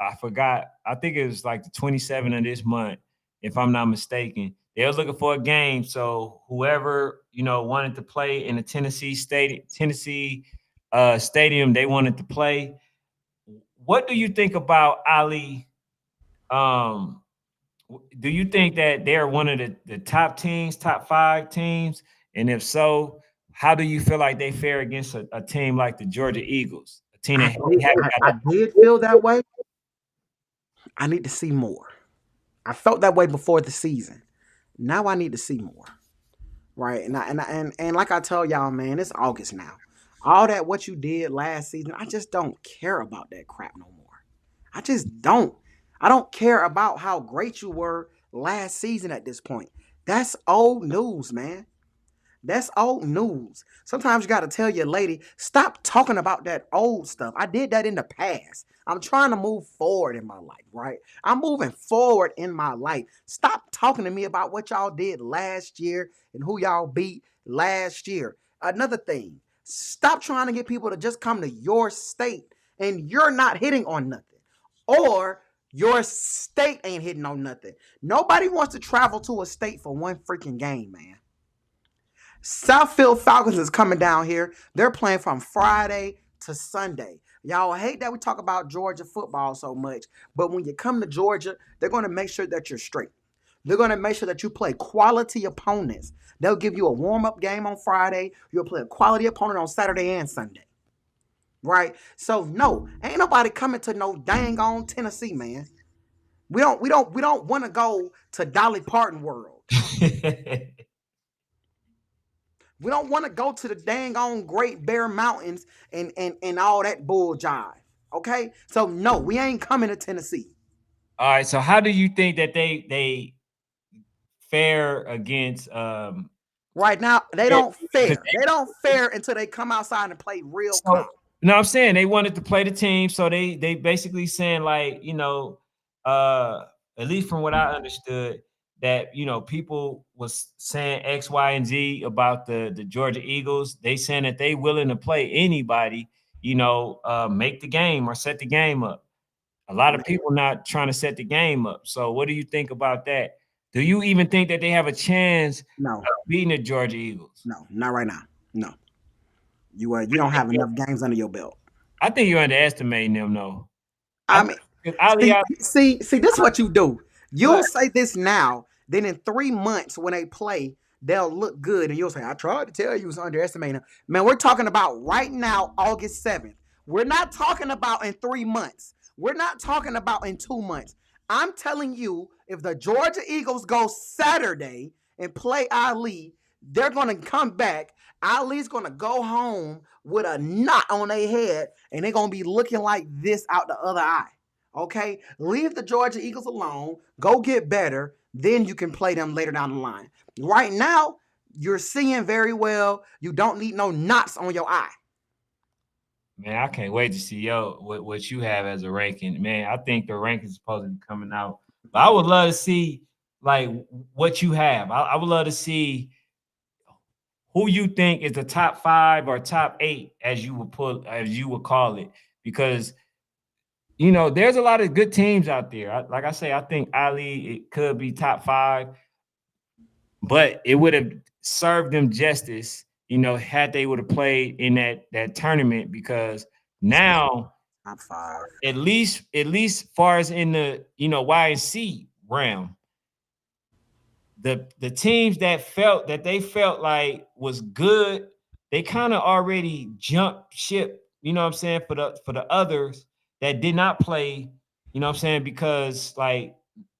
I forgot. I think it was like the 27th of this month, if I'm not mistaken. They was looking for a game. So whoever wanted to play in the Tennessee stadium, they wanted to play. What do you think about Ali? Um, do you think that they're one of the top teams, top five teams? And if so, how do you feel like they fare against a team like the Georgia Eagles, a team I that did, haven't I, got I that? did feel that way. I need to see more. I felt that way before the season. Now I need to see more. Right? And like I tell y'all, man, it's August now. All that what you did last season, I just don't care about that crap no more. I just don't. I don't care about how great you were last season at this point. That's old news, man. That's old news. Sometimes you got to tell your lady, stop talking about that old stuff. I did that in the past. I'm trying to move forward in my life, right? I'm moving forward in my life. Stop talking to me about what y'all did last year and who y'all beat last year. Another thing, stop trying to get people to just come to your state and you're not hitting on nothing. Or your state ain't hitting on nothing. Nobody wants to travel to a state for one freaking game, man. Southfield Falcons is coming down here. They're playing from Friday to Sunday. Y'all hate that we talk about Georgia football so much, but when you come to Georgia, they're going to make sure that you're straight. They're going to make sure that you play quality opponents. They'll give you a warm-up game on Friday. You'll play a quality opponent on Saturday and Sunday. Right? So no, ain't nobody coming to no dang on Tennessee, man. We don't want to go to Dolly Parton world. We don't want to go to the dang on Great Bear Mountains and all that bull jive. Okay? So no, we ain't coming to Tennessee. All right. So how do you think that they fare against Right now, they yeah, don't 'cause fare. They don't fare until they come outside and play real so comp. no, I'm saying they wanted to play the team, so they basically saying like uh, at least from what I understood that people was saying X, Y, and Z about the Georgia Eagles. They saying that they willing to play anybody, make the game or set the game up. A lot of people not trying to set the game up. So what do you think about that? Do you even think that they have a chance No, of beating the Georgia Eagles? no, not right now. No, you don't have enough games under your belt. I think you're underestimating them, though. I I think mean, 'cause Ali, see, this is what you do. You'll say this now, then in 3 months when they play, they'll look good, and you'll say, "I tried to tell you, it was underestimating." Man, we're talking about right now, August 7th. We're not talking about in 3 months. We're not talking about in 2 months. I'm telling you, if the Georgia Eagles go Saturday and play Ali, they're gonna come back. Ali's gonna go home with a knot on their head, and they're gonna be looking like this out the other eye. Okay, leave the Georgia Eagles alone. Go get better. Then you can play them later down the line. Right now, you're seeing very well. You don't need no knots on your eye. man, I can't wait to see what you have as a ranking. Man, I think the ranking is supposed to be coming out. But I would love to see like what you have. I would love to see who you think is the top five or top eight, as you would call it, because there's a lot of good teams out there. Like I say, I think Ali it could be top five, but it would have served them justice, had they would have played in that tournament because now Top five. at least far as in the Y and C realm, the teams that they felt like was good, they kind of already jumped ship, what I'm saying, for the others that did not play, what I'm saying, because like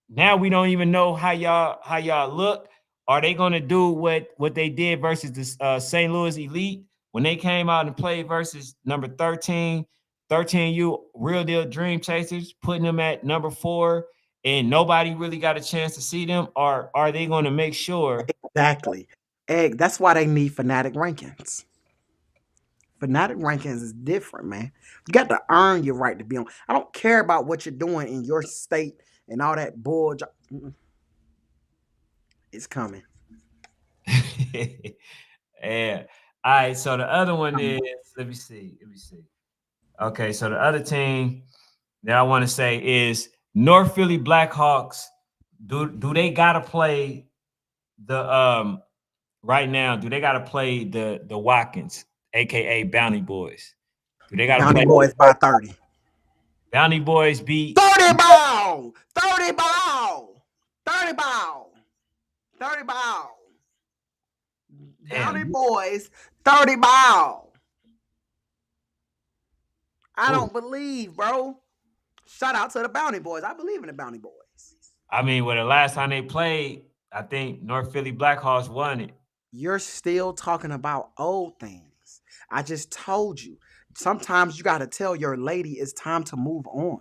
now we don't even know how y'all look. Are they gonna do what they did versus the St. Louis Elite when they came out and played versus number 13, 13U Real Deal Dream Chasers, putting them at number 4 and nobody really got a chance to see them, or are they going to make sure? Exactly. That's why they need fanatic rankings. Fanatic rankings is different, man. You got to earn your right to be on. I don't care about what you're doing in your state and all that bull. It's coming. Yeah. All right. So the other one is, let me see. Let me see. Okay. So the other team that I want to say is North Philly Blackhawks. Do they gotta play the right now? Do they gotta play the Watkins, aka Bounty Boys? Do they gotta Bounty play Boys by 30. Bounty Boys beat 30 ball! 30 ball! 30 ball! 30 ball! Bounty damn? Boys, 30 ball. I Ooh. don't believe, bro. Shout out to the Bounty Boys. I believe in the Bounty Boys. I mean, well, the last time they played, I think North Philly Blackhawks won it. You're still talking about old things. I just told you. Sometimes you got to tell your lady it's time to move on.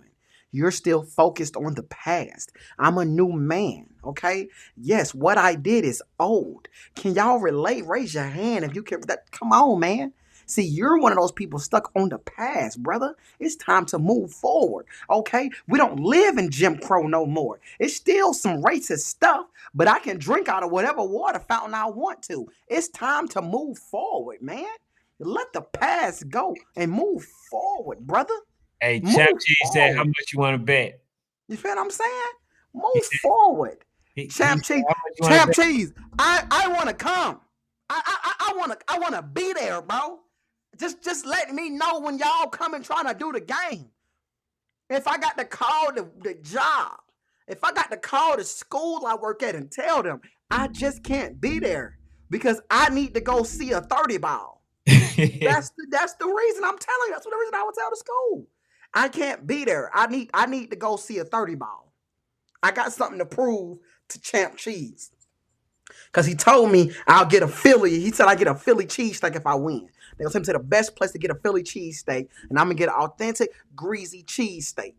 You're still focused on the past. I'm a new man, okay? Yes, what I did is old. Can y'all relate? Raise your hand if you can. Come on, man. See, you're one of those people stuck on the past, brother. It's time to move forward, okay? We don't live in Jim Crow no more. It's still some racist stuff, but I can drink out of whatever water fountain I want to. It's time to move forward, man. Let the past go and move forward, brother. Hey, Champ Move G said, "How forward. much you want to bet?" You feel what I'm saying? He Move said, forward. he Champ said, Cheese. "How much you want to Champ bet?" Cheese. I wanna come. I wanna be there, bro. Just let me know when y'all coming trying to do the game. If I got to call the job, if I got to call the school I work at and tell them I just can't be there because I need to go see a 30 ball. That's the reason I'm telling you. That's the reason I would tell the school. I can't be there. I need to go see a 30 ball. I got something to prove to Champ Cheese. Cause he told me I'll get a Philly. He said I get a Philly cheesesteak if I win. They gonna send me to the best place to get a Philly cheesesteak, and I'm gonna get an authentic greasy cheesesteak.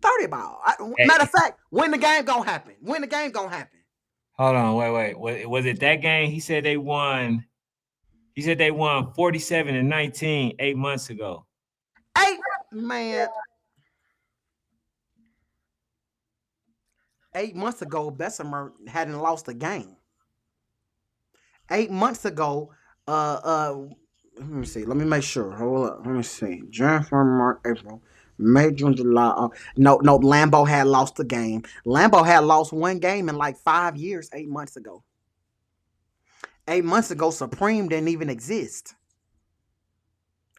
30 ball. Matter Hey, of fact, when the game gonna happen? When the game gonna happen? hold on, wait. Was it that game? He said they won. He said they won 47-19 8 months ago. 8 man. 8 months ago, Bessemer hadn't lost a game. 8 months ago, let me see. Let me make sure. Hold up. Let me see. January, March, April, May, June, July. No. Lambeau had lost the game. Lambeau had lost one game in like 5 years. 8 months ago. 8 months ago, Supreme didn't even exist.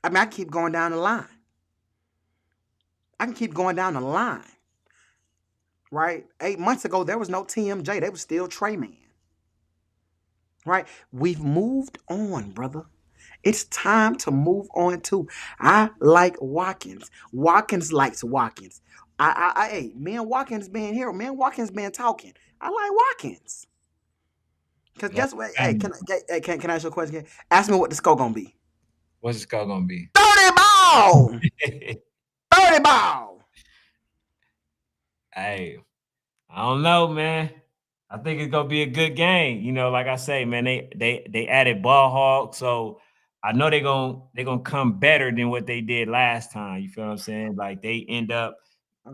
I mean, I keep going down the line. I can keep going down the line. Right? 8 months ago, there was no TMJ. They was still Trey Man. Right? We've moved on, brother. It's time to move on too. I like Watkins. Watkins likes Watkins. Hey, me and Watkins being here, me and Watkins been talking. I like Watkins. Cause Yeah. guess what? Hey, can I ask you a question? Ask me what the score gonna be. What's the score gonna be? 30 ball. 30 ball. Hey, I don't know, man. I think it's gonna be a good game. You know, like I say, man, they added ball hawk, so I know they're gonna come better than what they did last time. You feel what I'm saying? Like they end up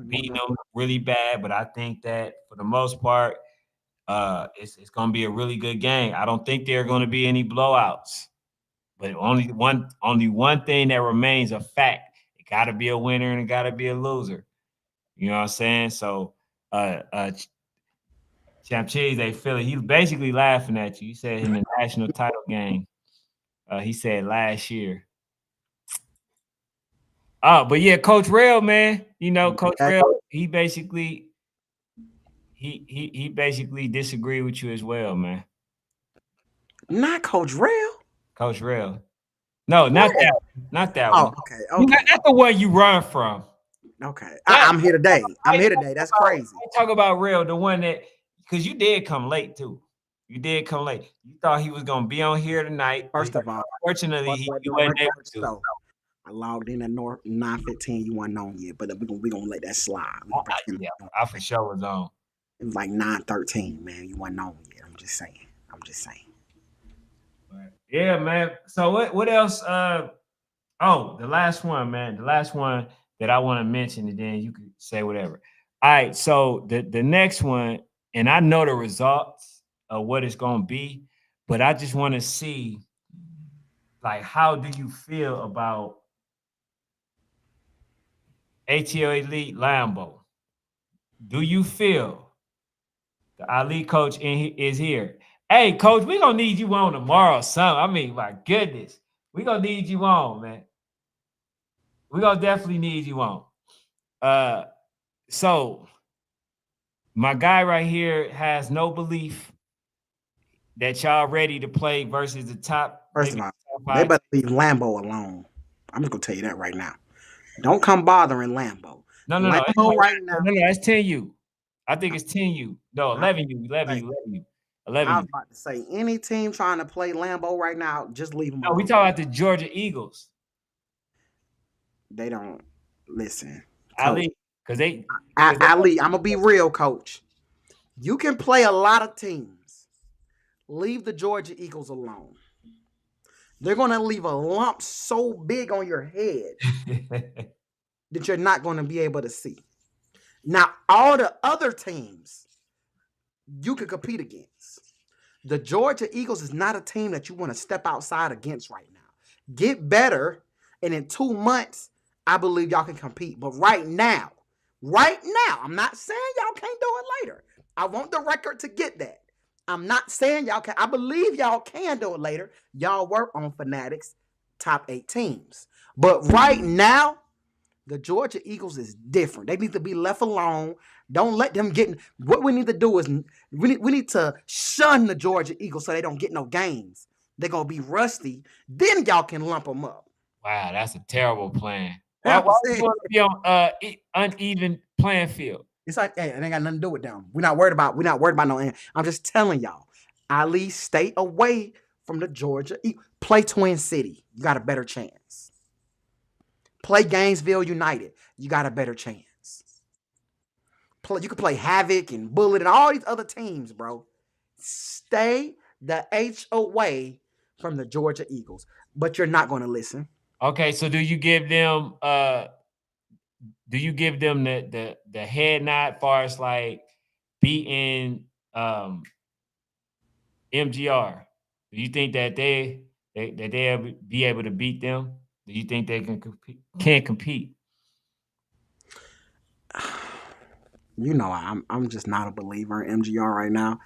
beating them really bad, but I think that for the most part, it's gonna be a really good game. I don't think there are gonna be any blowouts, but only one thing that remains a fact: it got to be a winner and it got to be a loser. You know what I'm saying? So, Champ Cheese, they feel it. He basically laughing at you. He said in the national title game, he said last year. Oh, but yeah, Coach Rail, man. You know, Coach Rail, he basically disagreed with you as well, man. Not Coach Rail. Coach Rail. No, not What? that one. Not that Oh, one. okay, Not, okay, not the one you run from. okay. That I'm here today. I I'm ain't here talking today. That's about crazy. I ain't talking about Rail, the one that because you did come late too. You did come late. You thought he was gonna be on here tonight, but First of all, unfortunately what he doing wasn't able regular to. show? I logged in at North 9:15. You weren't on yet, but we gonna let that slide. We gonna pretend Yeah, like I for sure was on. it was like 9:13, man. You weren't on yet. I'm just saying. I'm just saying. But yeah, man. So what else? Oh, the last one, man. The last one that I want to mention, and then you could say whatever. All right. So the next one, and I know the results of what it's gonna be, but I just want to see, like, how do you feel about ATL Elite Lambo? Do you feel the Ali coach is here? Hey, coach, we gonna need you on tomorrow or something. I mean, my goodness, we gonna need you on, man. We gonna definitely need you on. Uh, so my guy right here has no belief that y'all ready to play versus the top, First maybe of all, top they five. better leave Lambo alone. I'm just gonna tell you that right now. Don't come bothering Lambo. No. Lambo right now. No, that's 10U. I think it's 10U. No, I, 11U, 11U, say, 11U, I was 11U. about to say any team trying to play Lambo right now, just leave them No, we alone. talking about the Georgia Eagles. They don't listen, coach. Ali, because they, Ali, I'm gonna be real, coach. You can play a lot of teams. Leave the Georgia Eagles alone. They're gonna leave a lump so big on your head that you're not gonna be able to see. Now, all the other teams you can compete against. The Georgia Eagles is not a team that you want to step outside against right now. Get better, and in 2 months, I believe y'all can compete. But right now, I'm not saying y'all can't do it later. I want the record to get that. I'm not saying y'all can. I believe y'all can do it later. Y'all work on Fanatics top 8 teams. But right now, the Georgia Eagles is different. They need to be left alone. Don't let them get. What we need to do is we need to shun the Georgia Eagles so they don't get no games. They're gonna be rusty. Then y'all can lump them up. wow, that's a terrible plan. Why I'm would saying you want to be on uneven playing field? it's like, hey, it ain't got nothing to do with them. We're not worried about no. I'm just telling y'all. Ali, stay away from the Georgia. Play Twin City. You got a better chance. Play Gainesville United. You got a better chance. You can play Havoc and Bullet and all these other teams, bro. Stay the H away from the Georgia Eagles. But you're not going to listen. Okay, so do you give them the head nod far as like beating MGR? Do you think that they'll be able to beat them? Do you think they can compete? You know, I'm just not a believer in MGR right now.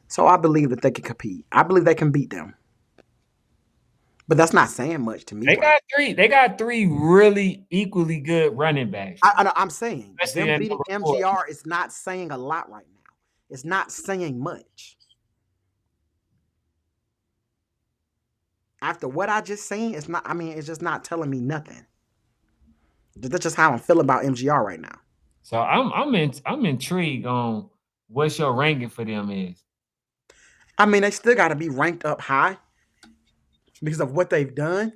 So I believe that they can compete. I believe they can beat them. But that's not saying much to me, They right? got three. They got three really equally good running backs, I'm saying especially them at beating number 4. MGR is not saying a lot right now. It's not saying much. After what I just seen, it's not. I mean, it's just not telling me nothing. That's just how I'm feeling about MGR right now. So I'm intrigued on what your ranking for them is. I mean, they still got to be ranked up high because of what they've done.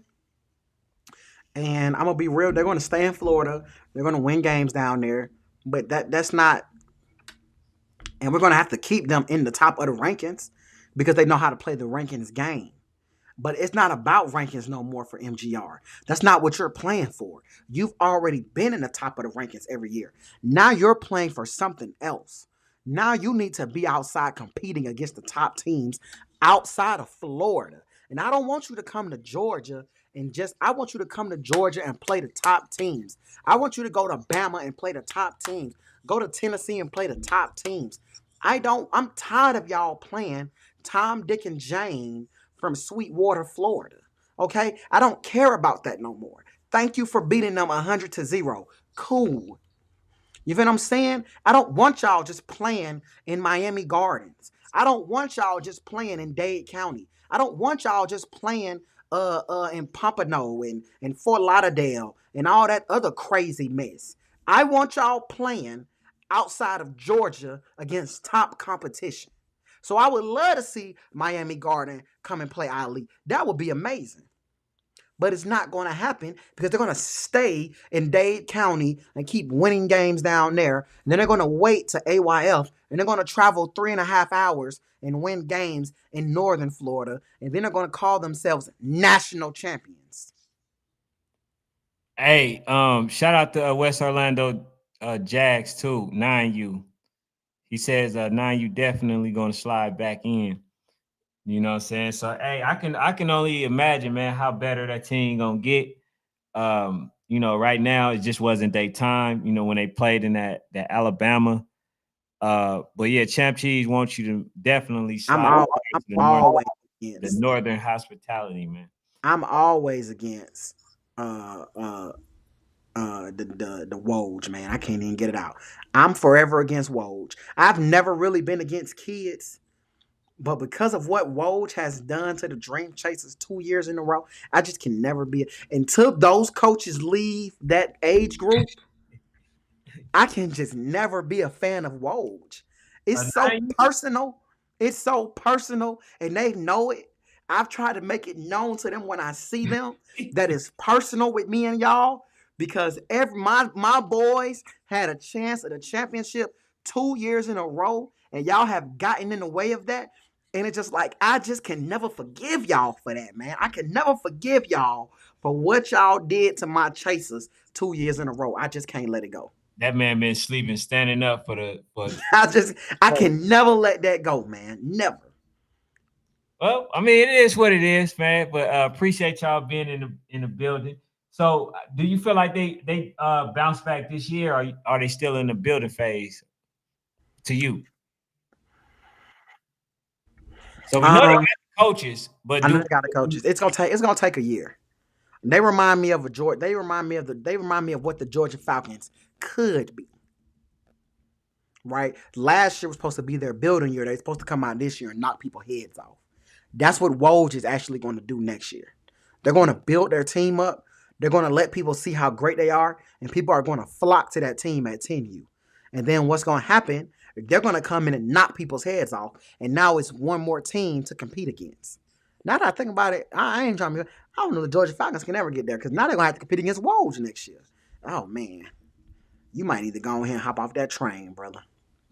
And I'm gonna be real. They're gonna stay in Florida. They're gonna win games down there. But that's not. And we're gonna have to keep them in the top of the rankings because they know how to play the rankings game. But it's not about rankings no more for MGR. That's not what you're playing for. You've already been in the top of the rankings every year. Now you're playing for something else. Now you need to be outside competing against the top teams outside of Florida. And I don't want you to come to Georgia I want you to come to Georgia and play the top teams. I want you to go to Bama and play the top teams. Go to Tennessee and play the top teams. I'm tired of y'all playing Tom, Dick, and Jane from Sweetwater, Florida. Okay? I don't care about that no more. Thank you for beating them 100-0. Cool. You feel what I'm saying? I don't want y'all just playing in Miami Gardens. I don't want y'all just playing in Dade County. I don't want y'all just playing in Pompano and Fort Lauderdale and all that other crazy mess. I want y'all playing outside of Georgia against top competition. So I would love to see Miami Garden come and play Ali. That would be amazing. But it's not going to happen because they're going to stay in Dade County and keep winning games down there. And then they're going to wait to AYF and they're going to travel 3.5 hours and win games in Northern Florida. And then they're going to call themselves national champions. Hey, shout out to West Orlando Jags too. 9U. He says 9U definitely gonna slide back in. You know what I'm saying? So hey, I can only imagine, man, how better that team gonna get. Right now it just wasn't their time, when they played in that Alabama. But yeah, Champ Cheese wants you to definitely I'm, slide all, to I'm the always against. northern hospitality, man. I'm always against uh uh the Woj, man. I can't even get it out. I'm forever against Woj. I've never really been against kids, but because of what Woj has done to the Dream Chasers 2 years in a row, I just can never be until those coaches leave that age group. I can just never be a fan of Woj. It's so 9U? personal. It's so personal, and they know it. I've tried to make it known to them when I see them that it's personal with me and y'all because every my boys had a chance at a championship 2 years in a row, and y'all have gotten in the way of that. And it's just like I just can never forgive y'all for that, man. I can never forgive y'all for what y'all did to my chasers 2 years in a row. I just can't let it go. That man been sleeping, standing up for. I can never let that go, man. Never. Well, I mean, it is what it is, man. But appreciate y'all being in the building. So, do you feel like they bounce back this year, or are they still in the building phase? To you, so we know they got Um, the coaches, but I know do they got the coaches. It's gonna take a year. They remind me of a Georgia. They remind me of what the Georgia Falcons could be. Right? Last year was supposed to be their building year. They're supposed to come out this year and knock people's heads off. That's what Woj is actually going to do next year. They're going to build their team up. They're going to let people see how great they are, and people are going to flock to that team at 10U. And then what's going to happen? They're going to come in and knock people's heads off, and now it's one more team to compete against. Now that I think about it, I ain't trying to. I don't know the Georgia Falcons can never get there because now they're going to have to compete against Woj next year. Oh man, you might need to go ahead and hop off that train, brother.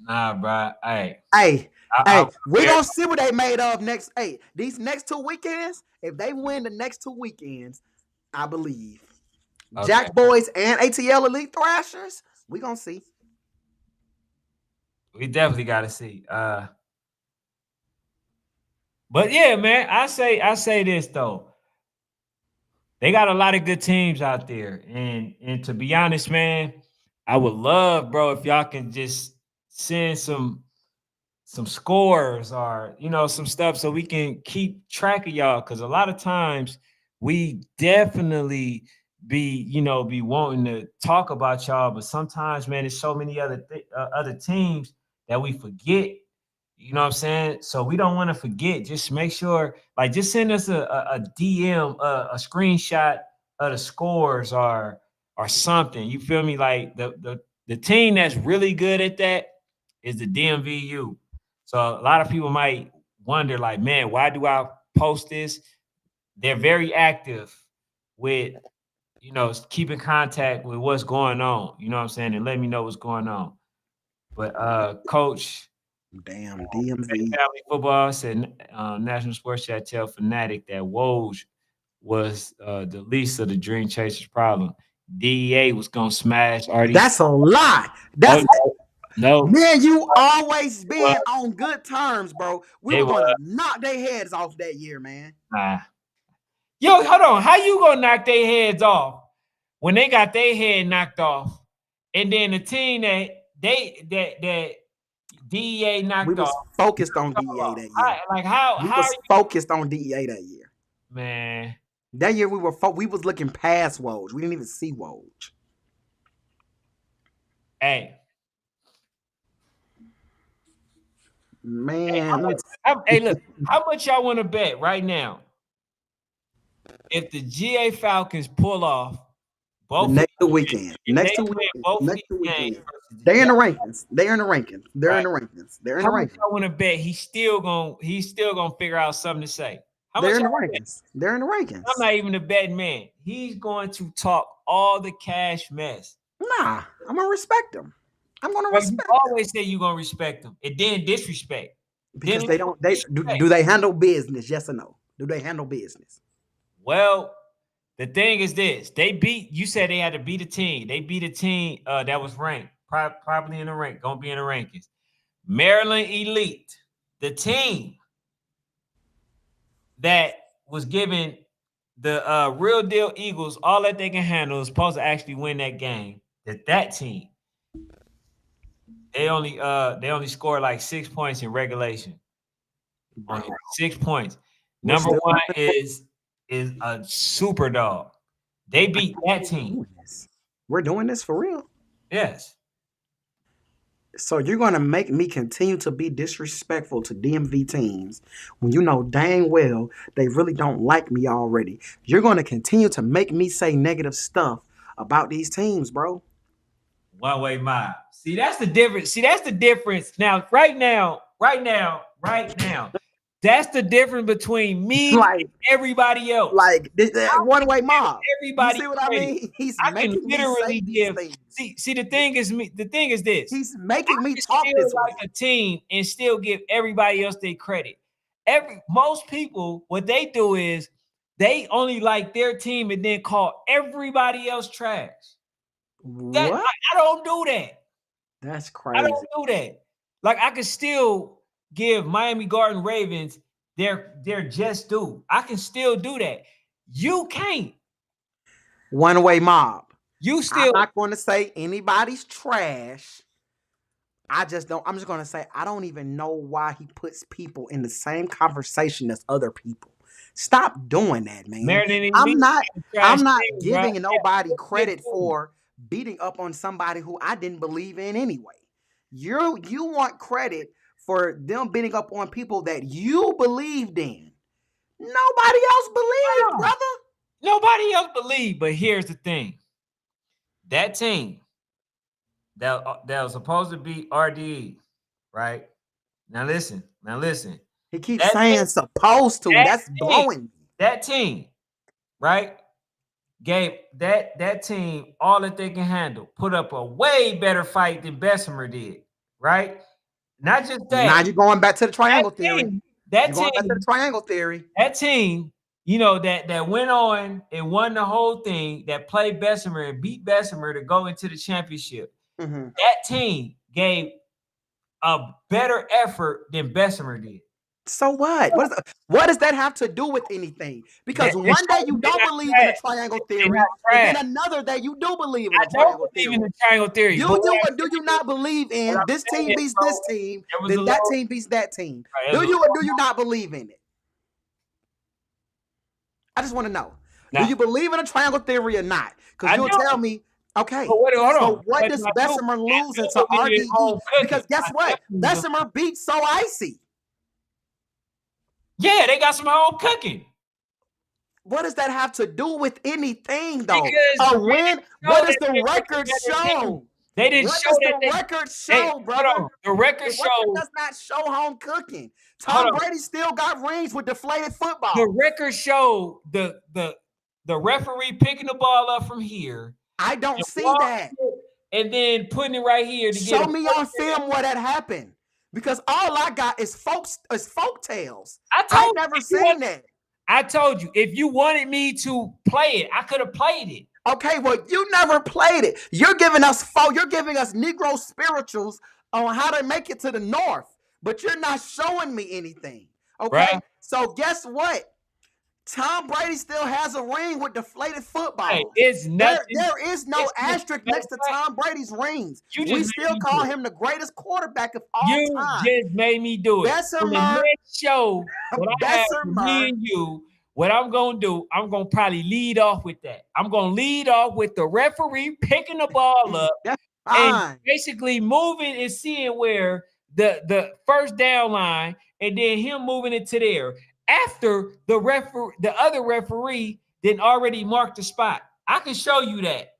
nah, bro. Hey, Hey, I hey, we're gonna see what they made of next. Hey, these next 2 weekends, if they win the next 2 weekends, I believe okay. Jack Boys and ATL Elite Thrashers, we gonna see. We definitely got to see. But yeah, man, I say this though. They got a lot of good teams out there, and to be honest, man, I would love, bro, if y'all can just send some scores or some stuff so we can keep track of y'all, because a lot of times we definitely be wanting to talk about y'all, but sometimes, man, there's so many other teams that we forget. You know what I'm saying? So we don't want to forget. Just make sure, like, just send us a DM, a screenshot of the scores or something. You feel me? Like the team that's really good at that is the DMVU. So a lot of people might wonder, like, man, why do I post this? They're very active with, keeping contact with what's going on. You know what I'm saying? And let me know what's going on. But Coach, Damn Big DMV. Family Football said, National Sports Chat tell Fanatic that Woj was the least of the Dream Chasers problem. DEA was gonna smash RDC. That's a lie. Oh That's no, man, you always they were, been on good terms, bro. We they were were gonna knock their heads off that year, man. nah. Yo, hold on. How you gonna knock their heads off when they got their head knocked off, and then the team that DEA We knocked off? was focused on DEA that year. We How are was you, focused on DEA that year. man? That year we was looking past Woj. We didn't even see Woj. Hey, Man, hey, look, how much y'all want to bet right now if the GA Falcons pull off the both of next two these, weekends. if Next they two win weekends. both of Next these two games weekends. versus the They're in GA, the rankings. They're in the rankings. They're in right? the rankings. They're in the How much rankings. y'all want to bet he's still gonna figure out something to say? How They're much in the y'all bet? rankings. They're in the rankings. I'm not even a betting man. He's going to talk all the cash mess. Nah, I'm gonna respect them. I'm gonna But you respect them always say you're gonna respect them, and then disrespect. Then because they don't. They disrespect. do they handle business? Yes or no? Do they handle business? Well, the thing is this: they beat. You said they had to beat a team. They beat a team that was ranked, probably in the rank, gonna be in the rankings. Maryland Elite, the team that was given the real deal Eagles all that they can handle is supposed to actually win that game. That team they only scored like 6 points in regulation. Bro, Only 6 points. we're Number still one is a super dog. They beat that team. doing this. We're doing this for real. Yes. So you're gonna make me continue to be disrespectful to DMV teams when you know dang well they really don't like me already. You're gonna continue to make me say negative stuff about these teams, bro. One way mob. See, that's the difference. See, that's the difference. Now, right now, that's the difference between me and Like, everybody else. like I one can way give mob. You everybody see what I credit. mean? He's I can making me say literally these give. things. See, the thing is this. He's making me Can talk still this way. like a team and still give everybody else their credit. Most people, what they do is they only like their team and then call everybody else trash. What? I don't do that. That's I crazy. don't do that. Like I can still give Miami Garden Ravens their just due. I can still do that. You can't. One way mob. You I'm still not going to say anybody's trash. I just don't. I'm just going to say I don't even know why he puts people in the same conversation as other people. Stop doing that, man. Maryland I'm Elite not. trash I'm not team, bro. giving nobody Yeah, credit for beating up on somebody who I didn't believe in anyway. You want credit for them beating up on people that you believed in. Nobody else believed, no. brother. Nobody else believed, but here's the thing. That team that was supposed to be RDE, right? Now listen. He keeps That team, saying supposed to. that That's team, blowing me. that team, right? Gave that team all that they can handle. Put up a way better fight than Bessemer did, right? Not just that. Now you're going back to the That triangle theory. team, that You're going back to the team, triangle theory. that team, that went on and won the whole thing, that played Bessemer and beat Bessemer to go into the championship. Mm-hmm. That team gave a better effort than Bessemer did. So what? What does that have to do with anything? Because They one day you they're don't not believe in the trash. triangle They're theory, not and then trash. another day you do believe in I the don't triangle believe in theory. the triangle theory. You But do or do you not believe what in I'm this team saying, beats bro, this team, there was a then that little, team beats that team? right, Do you or do you not believe in it? I just want to know. Do now, you believe in a triangle theory or not? Because I you'll do. tell me, okay, But hold so on. what What do does I do? Bessemer I lose do into believe in RDE? home cooking. Because guess I what? definitely do. Bessemer beat So Icy. Yeah, they got some home cooking. What does that have to do with anything, though? Because A the win? show What does that the they were the record better team. show? They didn't What show does that the record they show, hold brother? on. The record The record show, does not show home cooking. hold Tom on. Brady still got rings with deflated The football. record showed the referee picking the ball up from here I don't and see that. walking it and then putting it right here to get Show a me on film where that happened. Because all I got is folk tales. I I told never you if you seen that. I told you if you wanted me to play it, I could have played it. Okay, well, you never played it. You're giving us Negro spirituals on how to make it to the North, but you're not showing me anything. Okay, Bruh. so guess what? Tom Brady still has a ring with deflated Hey, footballs. it's nothing. There is no asterisk next to Tom Brady's rings. You just We made still me call do it. him the greatest quarterback of all You time. just made me do it. On the Bessemer, next show, what I have for me Bessemer. and you, what I'm gonna do, I'm gonna probably lead off with that. I'm gonna lead off with the referee picking the ball up That's and fine. basically moving and seeing where the first down line, and then him moving it to there after the other referee then already marked the spot. I can show you that.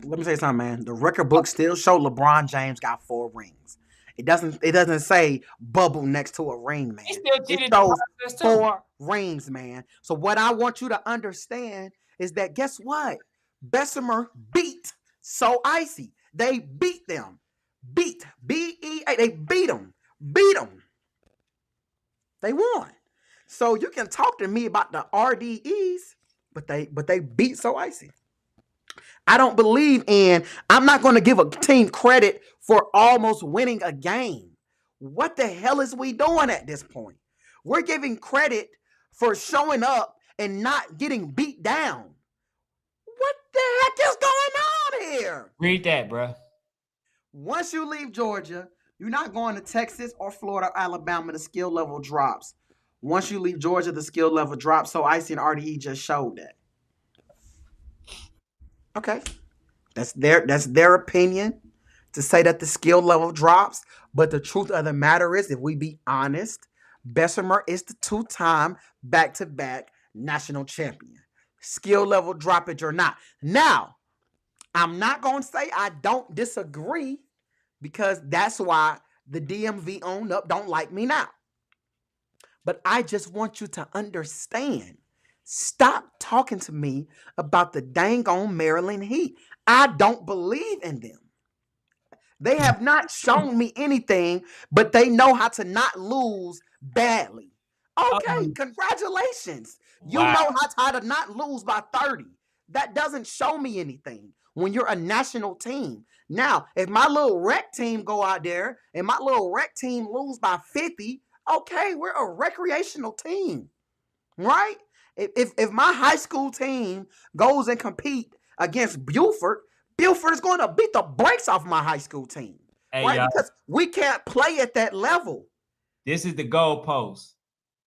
Let me say something, man. The record book still show LeBron James got 4 rings. It doesn't say bubble next to a ring, man. He still It cheated the shows process too. 4 rings, man. So what I want you to understand is that guess what? Bessemer beat So Icy. They beat them. Beat. B-E-A. They beat them. Beat them. They won. So you can talk to me about the RDEs, but they beat So Icy. I don't believe in, I'm not going to give a team credit for almost winning a game. What the hell is we doing at this point? We're giving credit for showing up and not getting beat down. What the heck is going on here? Read that, bro. Once you leave Georgia, you're not going to Texas or Florida or Alabama. The skill level drops. Once you leave Georgia, the skill level drops. So Icy and RDE just showed that. Okay. That's their opinion to say that the skill level drops. But the truth of the matter is, if we be honest, Bessemer is the 2-time back-to-back national champion. Skill level drop it or not. Now, I'm not going to say I don't disagree, because that's why the DMV owned up don't like me now. But I just want you to understand. Stop talking to me about the dang on Maryland Heat. I don't believe in them. They have not shown me anything, but they know how to not lose badly. Okay, congratulations. You Wow. know how to not lose by 30. That doesn't show me anything when you're a national team. Now, if my little rec team go out there and my little rec team lose by 50, okay, we're a recreational team, right? If my high school team goes and compete against Buford is going to beat the brakes off my high school team, Hey, right? y'all, Because we can't play at that level. this is the goalpost.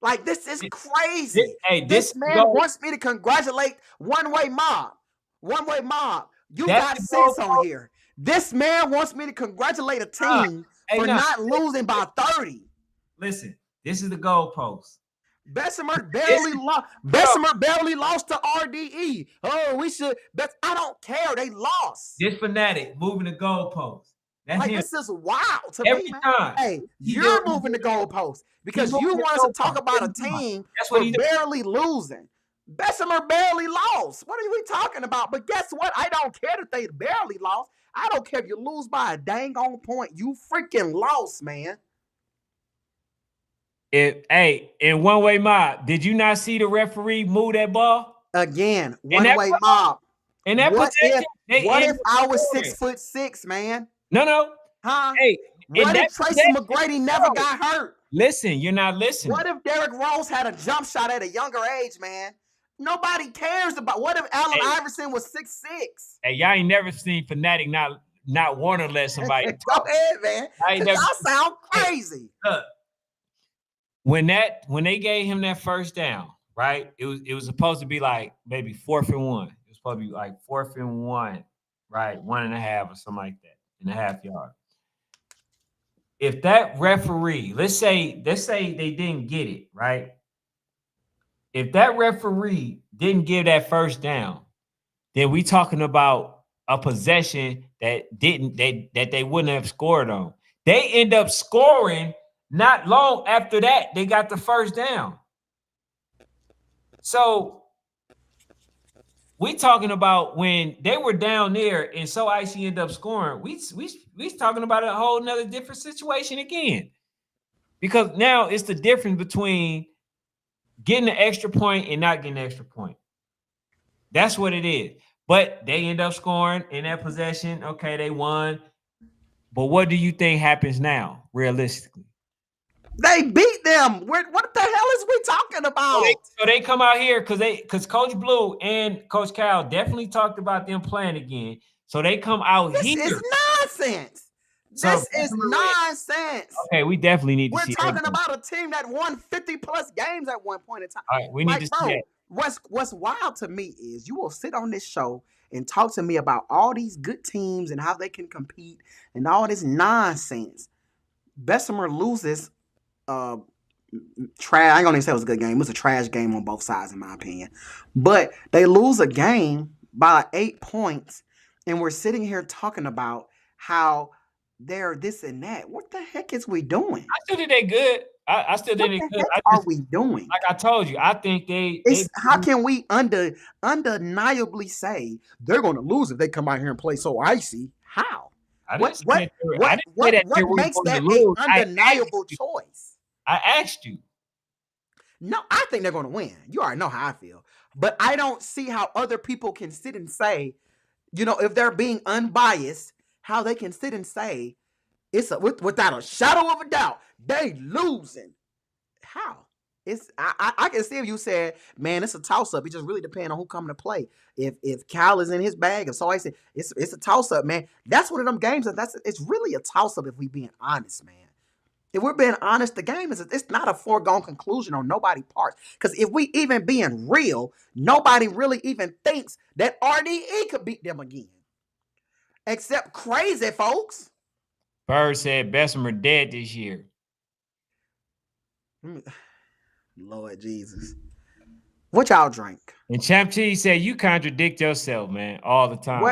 Like, this is crazy. Hey, This man wants me to congratulate One Way Mob. One Way Mob. You got sense on here. This man wants me to congratulate a team for not losing by 30. Listen, this is the goalpost. Bessemer barely lost. Bessemer barely lost to RDE. Oh, we should. I don't care. They lost. This fanatic moving the goalpost. That's like him. This is wild to Every me, man. time. Hey, you're moving the goalpost because you want us to talk about a team That's what for barely losing. Bessemer barely lost. What are we talking about? But guess what? I don't care if they barely lost. I don't care if you lose by a dang on point. You freaking lost, man. Hey, in One Way Mob, did you not see the referee move that ball? Again, One Way Mob. In that what position, what if I was 6'6", man? No. Huh? Hey, what if Tracy McGrady never got hurt? Listen, you're not listening. What if Derrick Rose had a jump shot at a younger age, man? Nobody cares about. What if Allen Iverson was 6'6"? Hey, y'all ain't never seen Fanatic not want to let somebody Go ahead, man. Y'all sound crazy. Look, when they gave him that first down, right? It was supposed to be like maybe 4th and 1. It was supposed to be like 4th and 1, right? 1.5 or something like that in the half yard. If that referee, let's say they didn't get it, right? If that referee didn't give that first down, then we talking about a possession that they wouldn't have scored on. They end up scoring not long after that. They got the first down. So we talking about when they were down there and So Icy ended up scoring. We talking about a whole nother different situation again, because now it's the difference between getting an extra point and not getting an extra point. That's what it is. But they end up scoring in that possession. Okay, they won. But what do you think happens now, realistically? They beat them. What the hell is we talking about? So they come out here because Coach Blue and Coach Cal definitely talked about them playing again. So they come out here. This is nonsense. This is nonsense. Okay, we definitely need to see. We're talking about a team that won 50 plus games at one point in time. All right, we need to see that. What's wild to me is you will sit on this show and talk to me about all these good teams and how they can compete and all this nonsense. Bessemer loses trash. I ain't gonna even say it was a good game. It was a trash game on both sides, in my opinion. But they lose a game by 8 points, and we're sitting here talking about how they're this and that. What the heck is we doing? I think they good. I still What think they the could. heck I are just we doing? like I told you, I think they It's how can we undeniably say they're going to lose if they come out here and play so icy? How? I What didn't say what that they were, I what didn't say what that they what were makes going to that a lose. undeniable choice? I asked you. No, I think they're going to win. You already know how I feel, but I don't see how other people can sit and say, if they're being unbiased, how they can sit and say without a shadow of a doubt they losing. How? I can see if you said, man, it's a toss up. It just really depends on who coming to play. If Cal is in his bag, if so I said it's a toss up, man. That's one of them games it's really a toss up if we being honest, man. If we're being honest, the game it's not a foregone conclusion on nobody's part. Because if we even being real, nobody really even thinks that RDE could beat them again. Except crazy folks. Bird said Bessemer dead this year. Lord Jesus. What y'all drink? And Champ Cheese said you contradict yourself, man, all the time.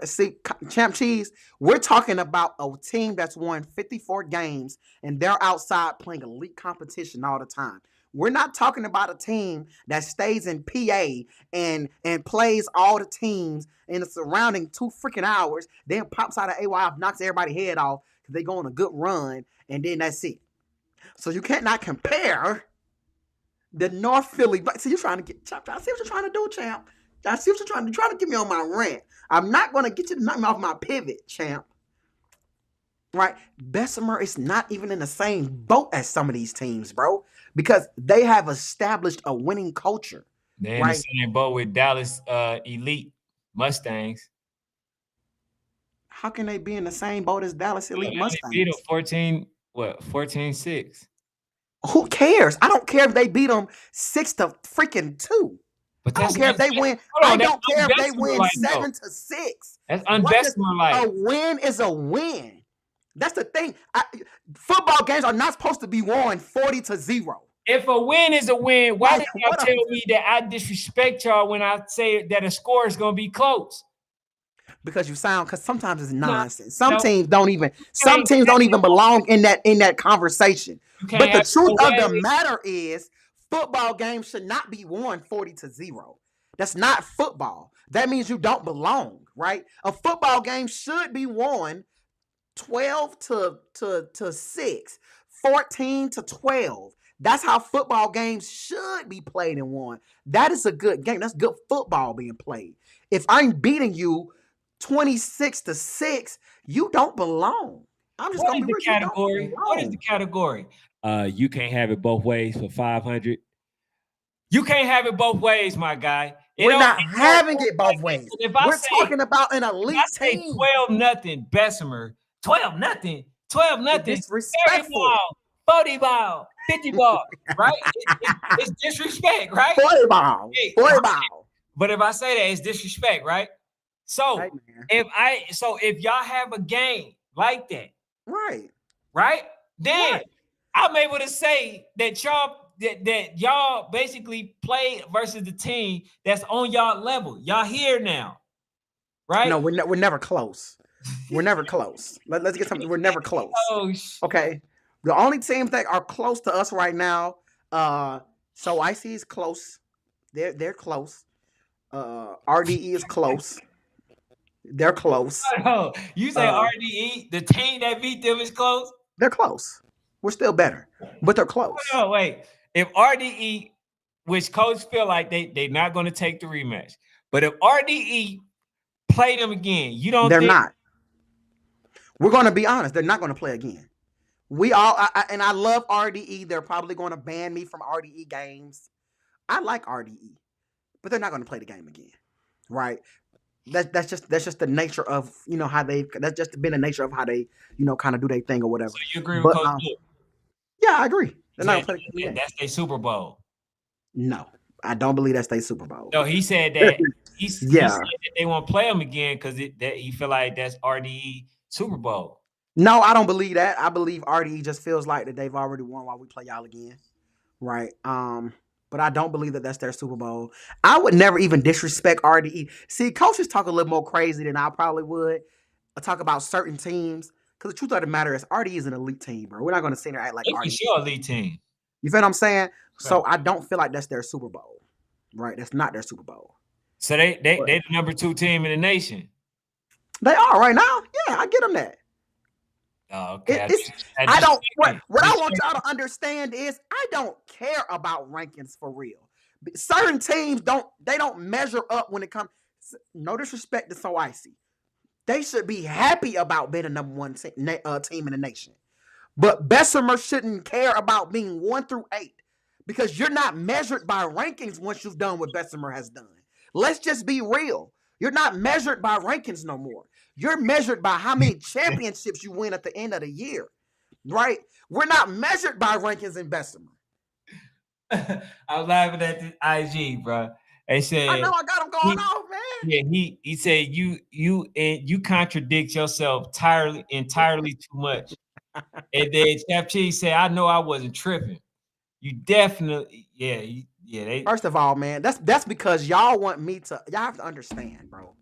See, Champ Cheese, we're talking about a team that's won 54 games and they're outside playing elite competition all the time. We're not talking about a team that stays in PA and plays all the teams in the surrounding 2 freaking hours, then pops out of AYF, knocks everybody's head off because they go on a good run, and then that's it. So you can't not compare the North Philly. See, you're trying to get Champ. I see what you're trying to do, Champ. I see what you're trying to get me on my rant. I'm not going to get you to knock me off my pivot, Champ. Right? Bessemer is not even in the same boat as some of these teams, bro, because they have established a winning culture. They're in the same boat with Dallas Elite Mustangs. How can they be in the same boat as Dallas Elite Mustangs? They beat them 14-6. Who cares? I don't care if they beat them 6-2. But I don't care if they win. I don't care if they win 7-6. That's unbessemer-like. A win is a win. That's the thing. Football games are not supposed to be won 40-0. If a win is a win, why did y'all tell me that I disrespect y'all when I say that a score is going to be close? Because sometimes it's nonsense. Some teams don't even belong in that conversation. But the truth of the matter is, football games should not be won 40-0. That's not football. That means you don't belong, right? A football game should be won 12-6, 14-12. That's how football games should be played and won. That is a good game. That's good football being played. If I'm beating you 26-6, you don't belong. I'm just going to be the category. What is the category? You can't have it both ways for 500. You can't have it both ways, my guy. We're not having it both ways. We're talking about an elite team. 12-0 Bessemer. 12-0. 12-0. Disrespectful. 40 ball, 50 ball, right? It's disrespect, right? 40 ball. 40 ball. But if I say that, it's disrespect, right? So if y'all have a game like that, right, then I'm able to say that y'all basically play versus the team that's on y'all level. Y'all here now, right? No, we're never close. We're never close. Let's get something. We're never close. Okay. The only teams that are close to us right now, so IC is close. They're close. RDE is close. They're close. Oh, you say RDE, the team that beat them is close? They're close. We're still better, but they're close. No, wait. If RDE, which coach feel like they're not going to take the rematch, but if RDE play them again, you don't they're think? Not. We're going to be honest. They're not going to play again. I love RDE. They're probably going to ban me from RDE games. I like RDE, but they're not going to play the game again, right? That's just the nature of how that's just been the nature of how they kind of do their thing or whatever. So you agree with Coach Luke? Yeah, I agree. They're not going to play the game. That's their Super Bowl. No, I don't believe that's their Super Bowl. No, he said that he said that they won't play them again because he feel like that's RDE Super Bowl. No, I don't believe that. I believe RDE just feels like that they've already won while we play y'all again, right? But I don't believe that that's their Super Bowl. I would never even disrespect RDE. See, coaches talk a little more crazy than I probably would. I talk about certain teams. Because the truth of the matter is, RD is an elite team, bro. We're not going to sit there and act like They for RD. sure elite team. You feel what I'm saying? Right. So I don't feel like that's their Super Bowl, right? That's not their Super Bowl. So they But the number 2 team in the nation. they are right now. Yeah, I get them that. Oh, okay. I I just don't what I just want y'all to understand is I don't care about rankings for real. Certain teams don't measure up when it comes. No disrespect to So Icy. They should be happy about being the number one team in the nation. But Bessemer shouldn't care about being 1 through 8 because you're not measured by rankings once you've done what Bessemer has done. Let's just be real. You're not measured by rankings no more. You're measured by how many championships you win at the end of the year, right? We're not measured by rankings in Bessemer. I was laughing at the IG, bro. They I said know I got them going he, off, man. yeah, he said you contradict yourself entirely too much. And then Chef Cheese said, I know I wasn't tripping. You definitely, yeah, they First of all, man, that's because y'all want me to. Y'all have to understand, bro.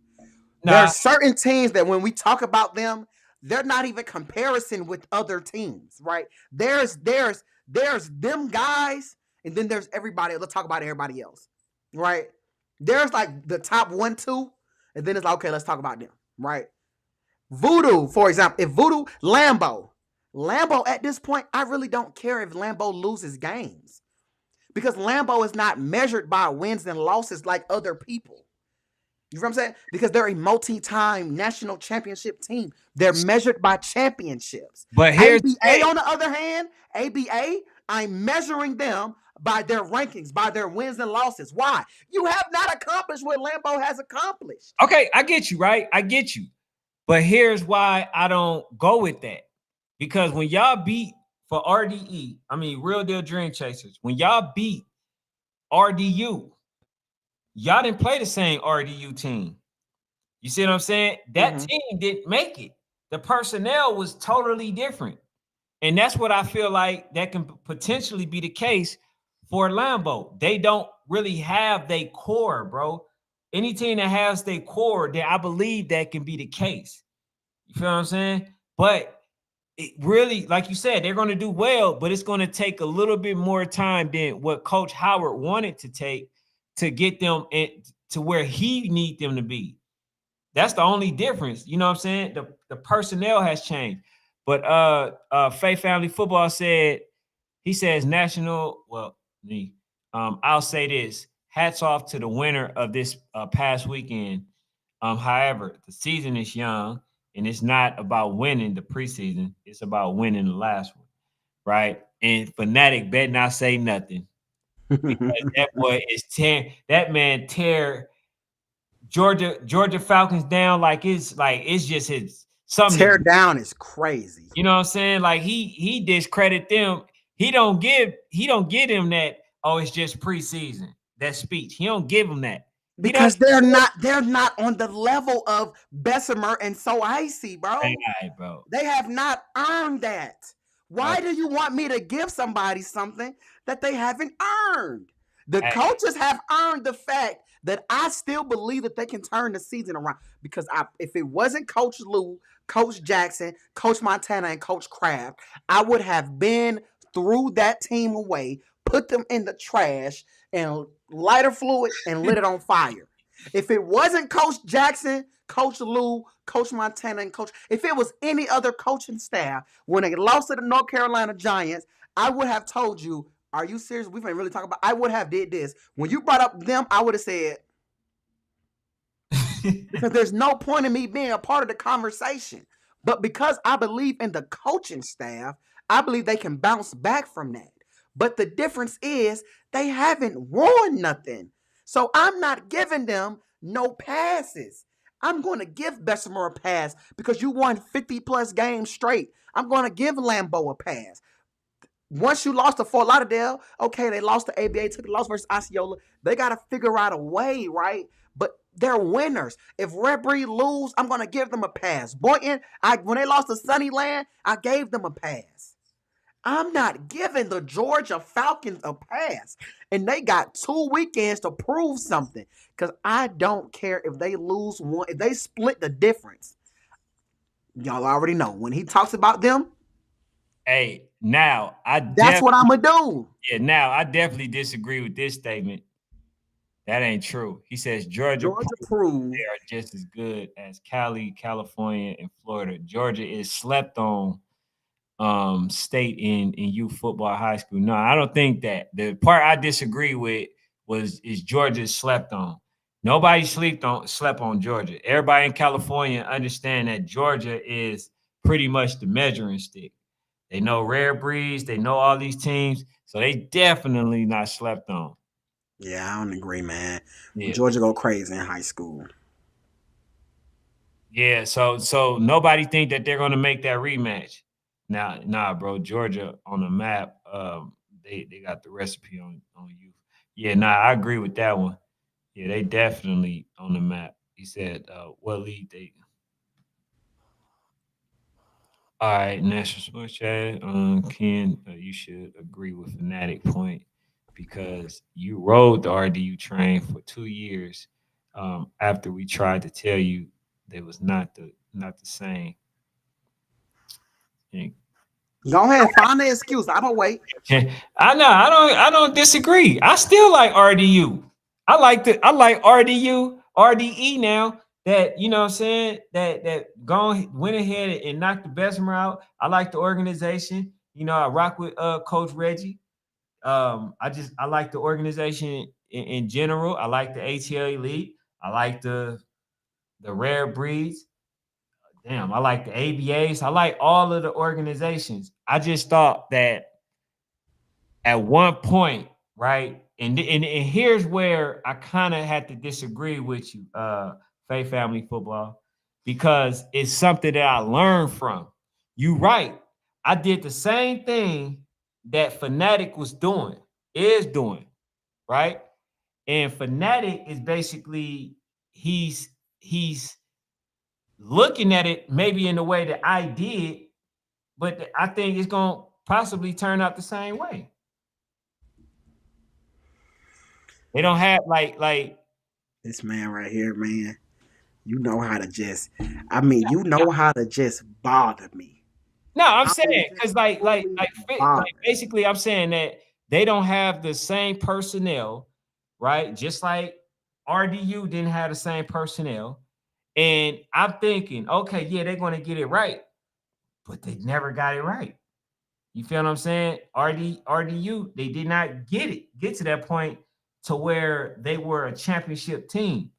There are nah, certain teams that when we talk about them, they're not even comparison with other teams, right? There's them guys, and then there's everybody. Let's talk about everybody else, right? There's like the top 1, 2, and then it's like, okay, let's talk about them, right? Voodoo, for example, if Voodoo Lambo at this point, I really don't care if Lambo loses games because Lambo is not measured by wins and losses like other people. You know what I'm saying? Because they're a multi-time national championship team. They're measured by championships. but here's the ABA, thing. on the other hand, ABA, I'm measuring them by their rankings, by their wins and losses. Why? You have not accomplished what Lambo has accomplished. Okay, I get you, right? I get you. But here's why I don't go with that. Because when y'all beat for RDE, I mean Real Deal Dream Chasers, when y'all beat RDU, y'all didn't play the same RDU team. You see what I'm saying? That Mm-hmm. team didn't make it. The personnel was totally different. And that's what I feel like that can potentially be the case for Lambeau. They don't really have their core, bro. Any team that has their core, then I believe that can be the case. You feel what I'm saying? But it really, like you said, they're going to do well, but it's going to take a little bit more time than what Coach Howard wanted to take to get them to where he need them to be. That's the only difference. You know what I'm saying? The personnel has changed. But Faith Family Football said, he says national, well, me. I'll say this. Hats off to the winner of this past weekend. However, the season is young and it's not about winning the preseason. It's about winning the last one, right? And Fanatic better not say nothing because that boy is tearing, that man tear Georgia Falcons down like it's just his something. Tear down is crazy. You know what I'm saying? Like he discredit them. He don't give him that. Oh, it's just preseason. That speech. He don't give him that. He doesn't. Because they're not on the level of Bessemer and So Icy, bro. Hey, bro. They have not earned that. Why Okay. do you want me to give somebody something that they haven't earned? The Hey, coaches have earned the fact that I still believe that they can turn the season around. Because if it wasn't Coach Lou, Coach Jackson, Coach Montana, and Coach Kraft, I would have been threw that team away, put them in the trash, and lighter fluid and lit it on fire. If it wasn't Coach Jackson, Coach Lou, Coach Montana, and if it was any other coaching staff, when they lost to the North Carolina Giants, I would have told you, are you serious? We ain't really talk about, I would have did this. When you brought up them, I would have said, because there's no point in me being a part of the conversation. But because I believe in the coaching staff, I believe they can bounce back from that. But the difference is they haven't won nothing. So I'm not giving them no passes. I'm going to give Bessemer a pass because you won 50 plus games straight. I'm going to give Lambeau a pass. Once you lost to Fort Lauderdale, okay, they lost to ABA, took the loss versus Osceola. They got to figure out a way, right? But they're winners. If Red Breed lose, I'm going to give them a pass. Boynton, when they lost to Sunnyland, I gave them a pass. I'm not giving the Georgia Falcons a pass. And they got 2 weekends to prove something. Because I don't care if they lose one, if they split the difference. Y'all already know when he talks about them. Hey, now I That's what definitely I'ma do. yeah, now I definitely disagree with this statement. That ain't true. He says Georgia Georgia proved they proved. are just as good as Cali, California, and Florida. Georgia is slept on state in youth football high school. No, I don't think that. The part I disagree with is Georgia slept on. Nobody slept on Georgia. Everybody in California understand that Georgia is pretty much the measuring stick. They know rare breeds, they know all these teams, so they definitely not slept on. Yeah, I don't agree, man. Yeah. Georgia go crazy in high school. Yeah, so nobody think that they're gonna make that rematch. Now, nah, bro. Georgia on the map. They got the recipe on you. Yeah, nah, I agree with that one. Yeah, they definitely on the map. He said, what league they? All right, National Sports Chat. Ken, you should agree with Fanatic Point because you rode the RDU train for 2 years. After we tried to tell you that was not the same. Yeah. Go ahead, find the excuse. I'm gonna wait. I know. I don't disagree. I still like RDU. I like RDU, RDE now. That you know what I'm saying? That gone went ahead and knocked the best out. I like the organization. You know, I rock with Coach Reggie. I like the organization in general. I like the ATL Elite. I like the rare breeds. Damn, I like the ABAs. I like all of the organizations. I just thought that at one point, right? And here's where I kind of had to disagree with you, Faith Family Football, because it's something that I learned from. You right. I did the same thing that Fanatic was doing, is doing, right? And Fanatic is basically he's looking at it maybe in the way that I did, but I think it's gonna possibly turn out the same way. They don't have like This man right here, man. You know how to just. I mean, you know how to just bother me. no, I'm I saying mean, just because fully like bother. basically I'm saying that they don't have the same personnel, right? Just like RDU didn't have the same personnel. And I'm thinking, okay, yeah, they're gonna get it right, but they never got it right. You feel what I'm saying? RDU, they did not get to that point to where they were a championship team.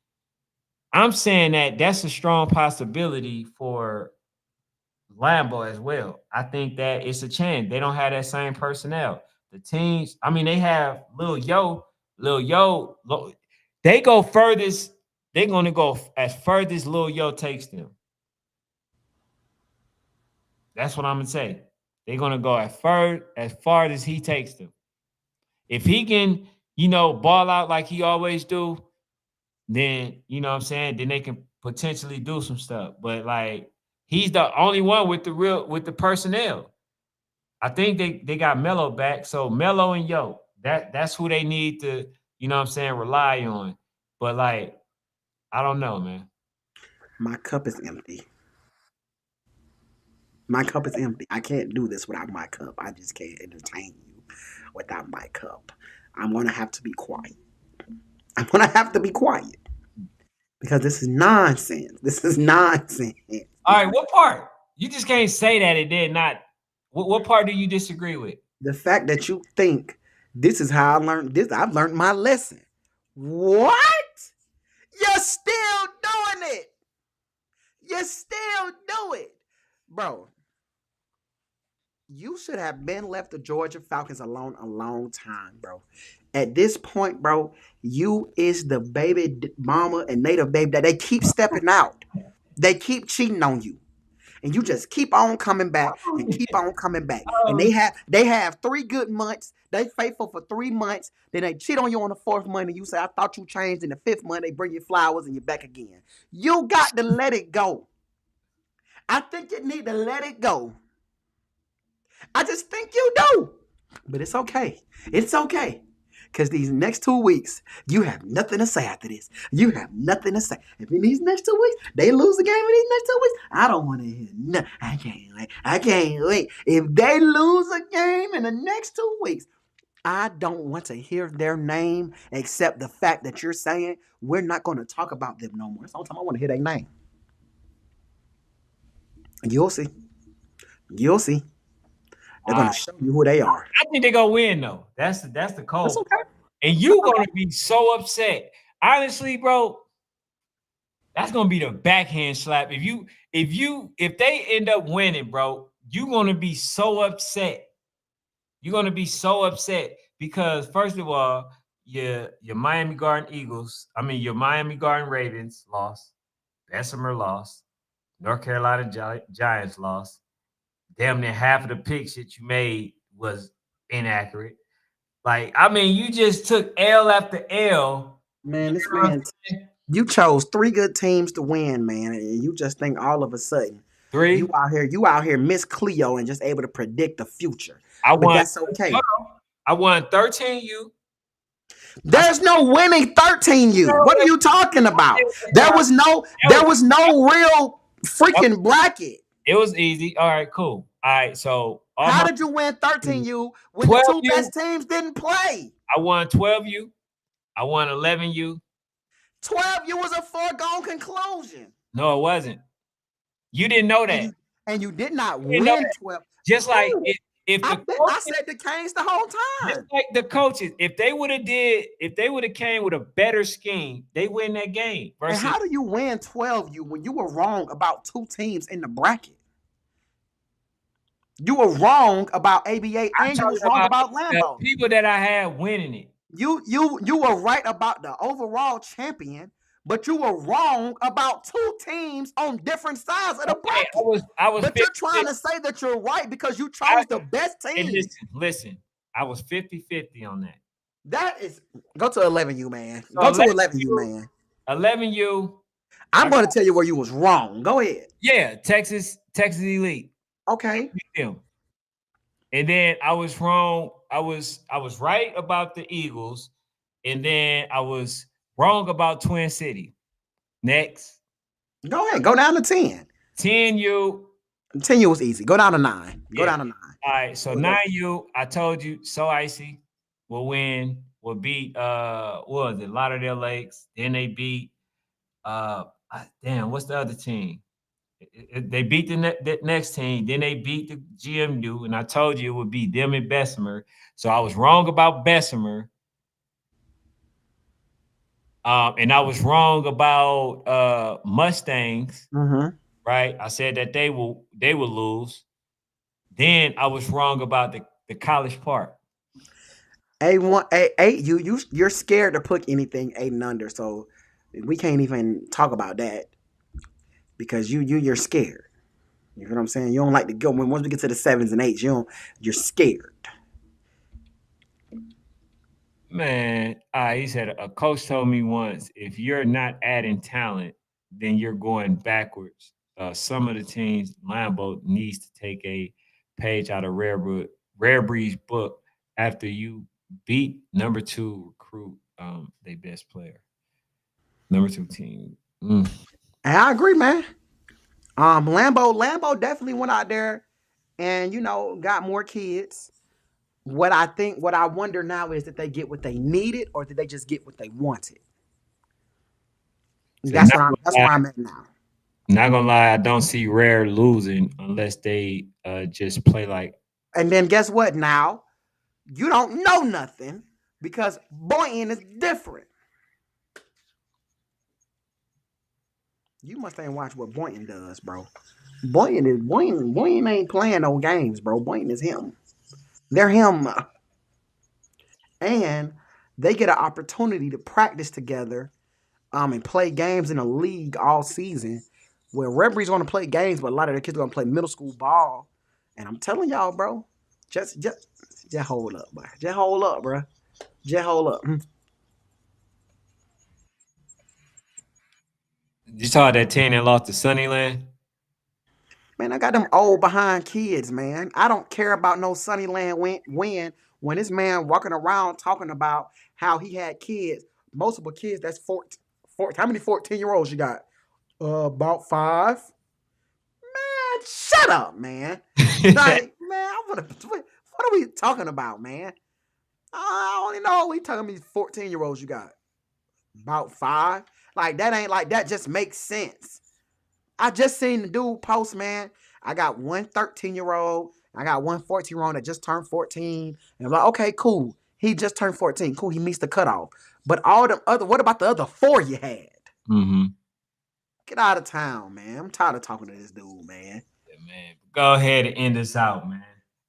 I'm saying that that's a strong possibility for Lambo as well. I think that it's a chance. They don't have that same personnel. The teams, I mean, they have Lil Yo, they go furthest. They're gonna go as furthest Lil Yo takes them. That's what I'm gonna say. They're gonna go as far as he takes them. If he can, ball out like he always do, then you know what I'm saying, then they can potentially do some stuff. But like he's the only one with the personnel. I think they got Melo back. So Melo and Yo, that's who they need to, you know what I'm saying, rely on. But like, I don't know, man. My cup is empty. My cup is empty. I can't do this without my cup. I just can't entertain you without my cup. I'm gonna have to be quiet. I'm gonna have to be quiet because this is nonsense. This is nonsense. All right, what part? You just can't say that it did not. What part do you disagree with? The fact that you think this is how I learned this, I've learned my lesson. What? You're still doing it. You still do it. Bro, you should have been left the Georgia Falcons alone a long time, bro. At this point, bro, you is the baby mama and native baby that they keep stepping out. They keep cheating on you. And you just keep on coming back and keep on coming back. And Um, they have 3 good months. They faithful for 3 months. Then they cheat on you on the fourth month. And you say, I thought you changed. In the fifth month, they bring you flowers and you're back again. You got to let it go. I think you need to let it go. I just think you do. But it's okay. It's okay. Because these next 2 weeks, you have nothing to say after this. You have nothing to say. If in these next 2 weeks, they lose the game in these next 2 weeks, I don't want to hear nothing. I can't wait. I can't wait. If they lose a game in the next 2 weeks, I don't want to hear their name except the fact that you're saying we're not going to talk about them no more. That's the only time I want to hear their name. You'll see. You'll see. They're going to show you who they are. I think they're gonna win though. That's the That's cold okay. part. And you gonna be so upset. Honestly, bro, that's gonna be the backhand slap. If they end up winning, bro, you're gonna be so upset. You're gonna be so upset because first of all, your Miami Garden Eagles, I mean your Miami Garden Ravens lost, Bessemer lost, North Carolina Giants lost. Damn near half of the picks that you made was inaccurate. Like, I mean, you just took L after L. You Man, this know what I'm man, saying? you chose three good teams to win, man, and you just think all of a sudden Three. you out here, Miss Cleo, and just able to predict the future. I But won. that's okay. Hold on. I won 13U. There's no winning 13U. What are you talking about? There was no real freaking bracket. It was easy. All right, cool. All right, so all How my did you win 13U when the 12 two U. best teams didn't play? I won 12U. I won 11U. 12U was a foregone conclusion. No, it wasn't. You didn't know And that. you did not You didn't know win that. 12. Just like Who? if the I coaches, said the Canes the whole just time. like the coaches, if they would have came with a better scheme, they win that game. And Versus, how do you win 12U when you were wrong about two teams in the bracket? You were wrong about ABA I'm and you was talking wrong about about the Lambeau. people that I had winning it. You were right about the overall champion, but you were wrong about two teams on different sides of the Okay, bracket. I was But 50. you're trying to say that you're right because you I, chose the best and team. listen, I was 50-50 on that. That is go to 11U, man. So Go to 11U, man. 11U. I'm I going got, to tell you where you was wrong. Go ahead. yeah, Texas Elite. Okay. Them. And then I was wrong. I was right about the Eagles, and then I was wrong about Twin City. Next, Go ahead. Go down to 10. 10U. 10U was easy. Go down to 9. Go Yeah. down to 9. All right. So 9U, I told you, So Icy will win, will beat what was it, Lauderdale Lakes. Then they beat damn, what's the other team? They beat the next team, then they beat the GMU, and I told you it would be them and Bessemer. So I was wrong about Bessemer. And I was wrong about Mustangs, Mm-hmm. right? I said that they will lose. Then I was wrong about the College Park. A1, A8, you're scared to put anything 8 and under, so we can't even talk about that because you're scared. You know what I'm saying? You don't like to go when once we get to the 7s and 8s, you're scared. Man, he said a coach told me once, if you're not adding talent, then you're going backwards. Some of the teams, Lambeau needs to take a page out of Rare Breed's book after you beat number 2 recruit their best player. Number 2 team. And I agree, man. Lambeau definitely went out there and got more kids. What I wonder now is did they get what they needed or did they just get what they wanted? So That's where I'm at now. not gonna lie, I don't see Rare losing unless they just play like. And then guess what? Now you don't know nothing because Boynton is different. You must ain't watch what Boynton does, bro. Boynton ain't playing no games, bro. Boynton is him. They're him. And they get an opportunity to practice together and play games in a league all season where Rebry's going to play games, but a lot of the kids are going to play middle school ball. And I'm telling y'all, bro, just hold up, bro. Just hold up, bro. Just hold up. You saw that 10 and lost to Sunnyland? Man, I got them old behind kids, man. I don't care about no Sunnyland win When this man walking around talking about how he had kids, multiple kids, that's 14. How many 14-year-olds you got? About five. Man, shut up, man. Like, man, what are we talking about, man? I only know we talking about 14-year-olds you got. About five. Like, that ain't like that just makes sense. I just seen the dude post, man. I got one 13-year-old. I got one 14-year-old that just turned 14. And I'm like, okay, cool. He just turned 14. Cool, he meets the cutoff. But all the other, what about the other four you had? Mm-hmm. Get out of town, man. I'm tired of talking to this dude, man. Yeah, man. Go ahead and end us out, man.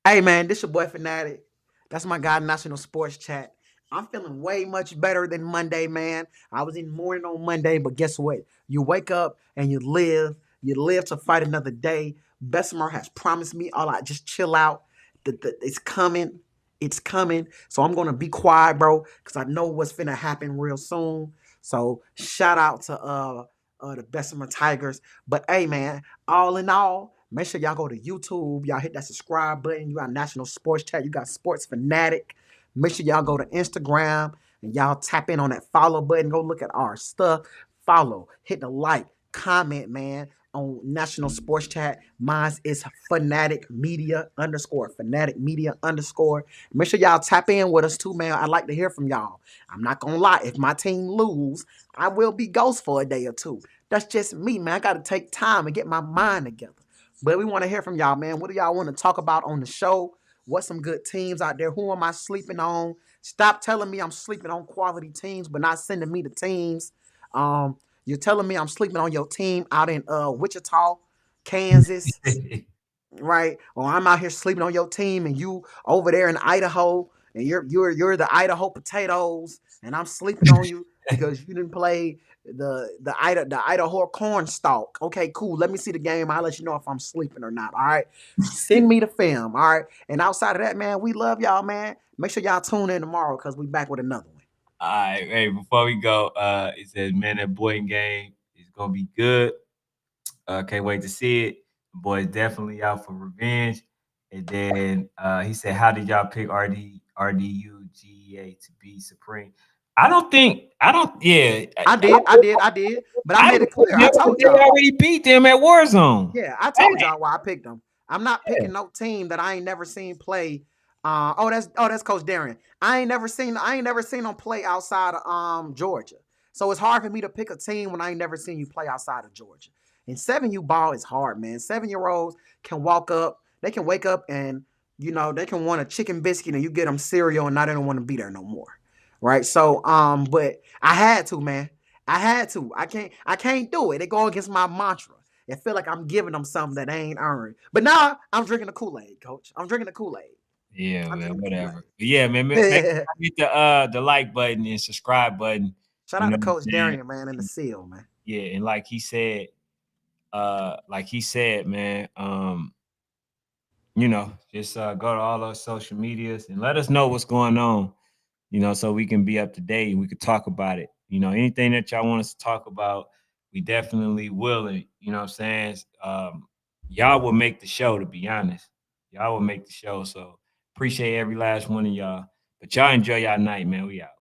Hey, man, this your boy Fanatic. That's my guy, National Sports Chat. I'm feeling way much better than Monday, man. I was in mourning on Monday, but guess what? You wake up and you live. You live to fight another day. Bessemer has promised me, all I just chill out. It's coming. It's coming. So I'm gonna be quiet, bro, because I know what's finna happen real soon. So shout out to the Bessemer Tigers. But hey, man, all in all, make sure y'all go to YouTube. Y'all hit that subscribe button. You got National Sports Chat. You got Sports Fanatic. Make sure y'all go to Instagram and y'all tap in on that follow button. Go look at our stuff. Follow. Hit the like. Comment, man, on National Sports Chat. Mine is Fanatic Media underscore. Fanatic Media underscore. Make sure y'all tap in with us too, man. I'd like to hear from y'all. I'm not gonna lie. If my team lose, I will be ghost for a day or two. That's just me, man. I got to take time and get my mind together. But we want to hear from y'all, man. What do y'all want to talk about on the show? What's some good teams out there? Who am I sleeping on? Stop telling me I'm sleeping on quality teams, but not sending me the teams. You're telling me I'm sleeping on your team out in Wichita, Kansas, right? Or I'm out here sleeping on your team and you over there in Idaho and you're the Idaho potatoes and I'm sleeping on you because you didn't play the Idaho corn stalk. Okay, cool. Let me see the game. I'll let you know if I'm sleeping or not. All right. Send me the film. All right. And outside of that, man, we love y'all, man. Make sure y'all tune in tomorrow because we back with another one. All right, hey, before we go, it says, man, that Boy game is gonna be good. Can't wait to see it. The boy's definitely out for revenge. And then he said, how did y'all pick RDUGEA to be supreme? I don't, yeah. I did. But I I made it clear. I told they y'all. already beat them at Warzone. Yeah, I Hey, told y'all why I picked them. I'm not yeah. picking no team that I ain't never seen play. That's Coach Darren. I ain't never seen them play outside of Georgia. So it's hard for me to pick a team when I ain't never seen you play outside of Georgia. And 7U ball is hard, man. 7-year-olds can walk up, they can wake up and they can want a chicken biscuit and you get them cereal and now they don't want to be there no more. Right? So but I had to, man. I had to. I can't do it. It go against my mantra. I feel like I'm giving them something that they ain't earned. But now I'm drinking the Kool-Aid, coach. I'm drinking the Kool-Aid. Yeah, I'm man, drinking the whatever. Kool-Aid. But yeah, man, make sure you hit the like button and subscribe button. Shout You out know to what I'm Coach saying? Darian, man, and the seal, man. Yeah, and like he said, man, just go to all those social medias and let us know what's going on, so we can be up to date and we could talk about it. Anything that y'all want us to talk about, we definitely will. And what I'm saying? Y'all will make the show, to be honest. Y'all will make the show. So appreciate every last one of y'all. But y'all enjoy y'all night, man. We out.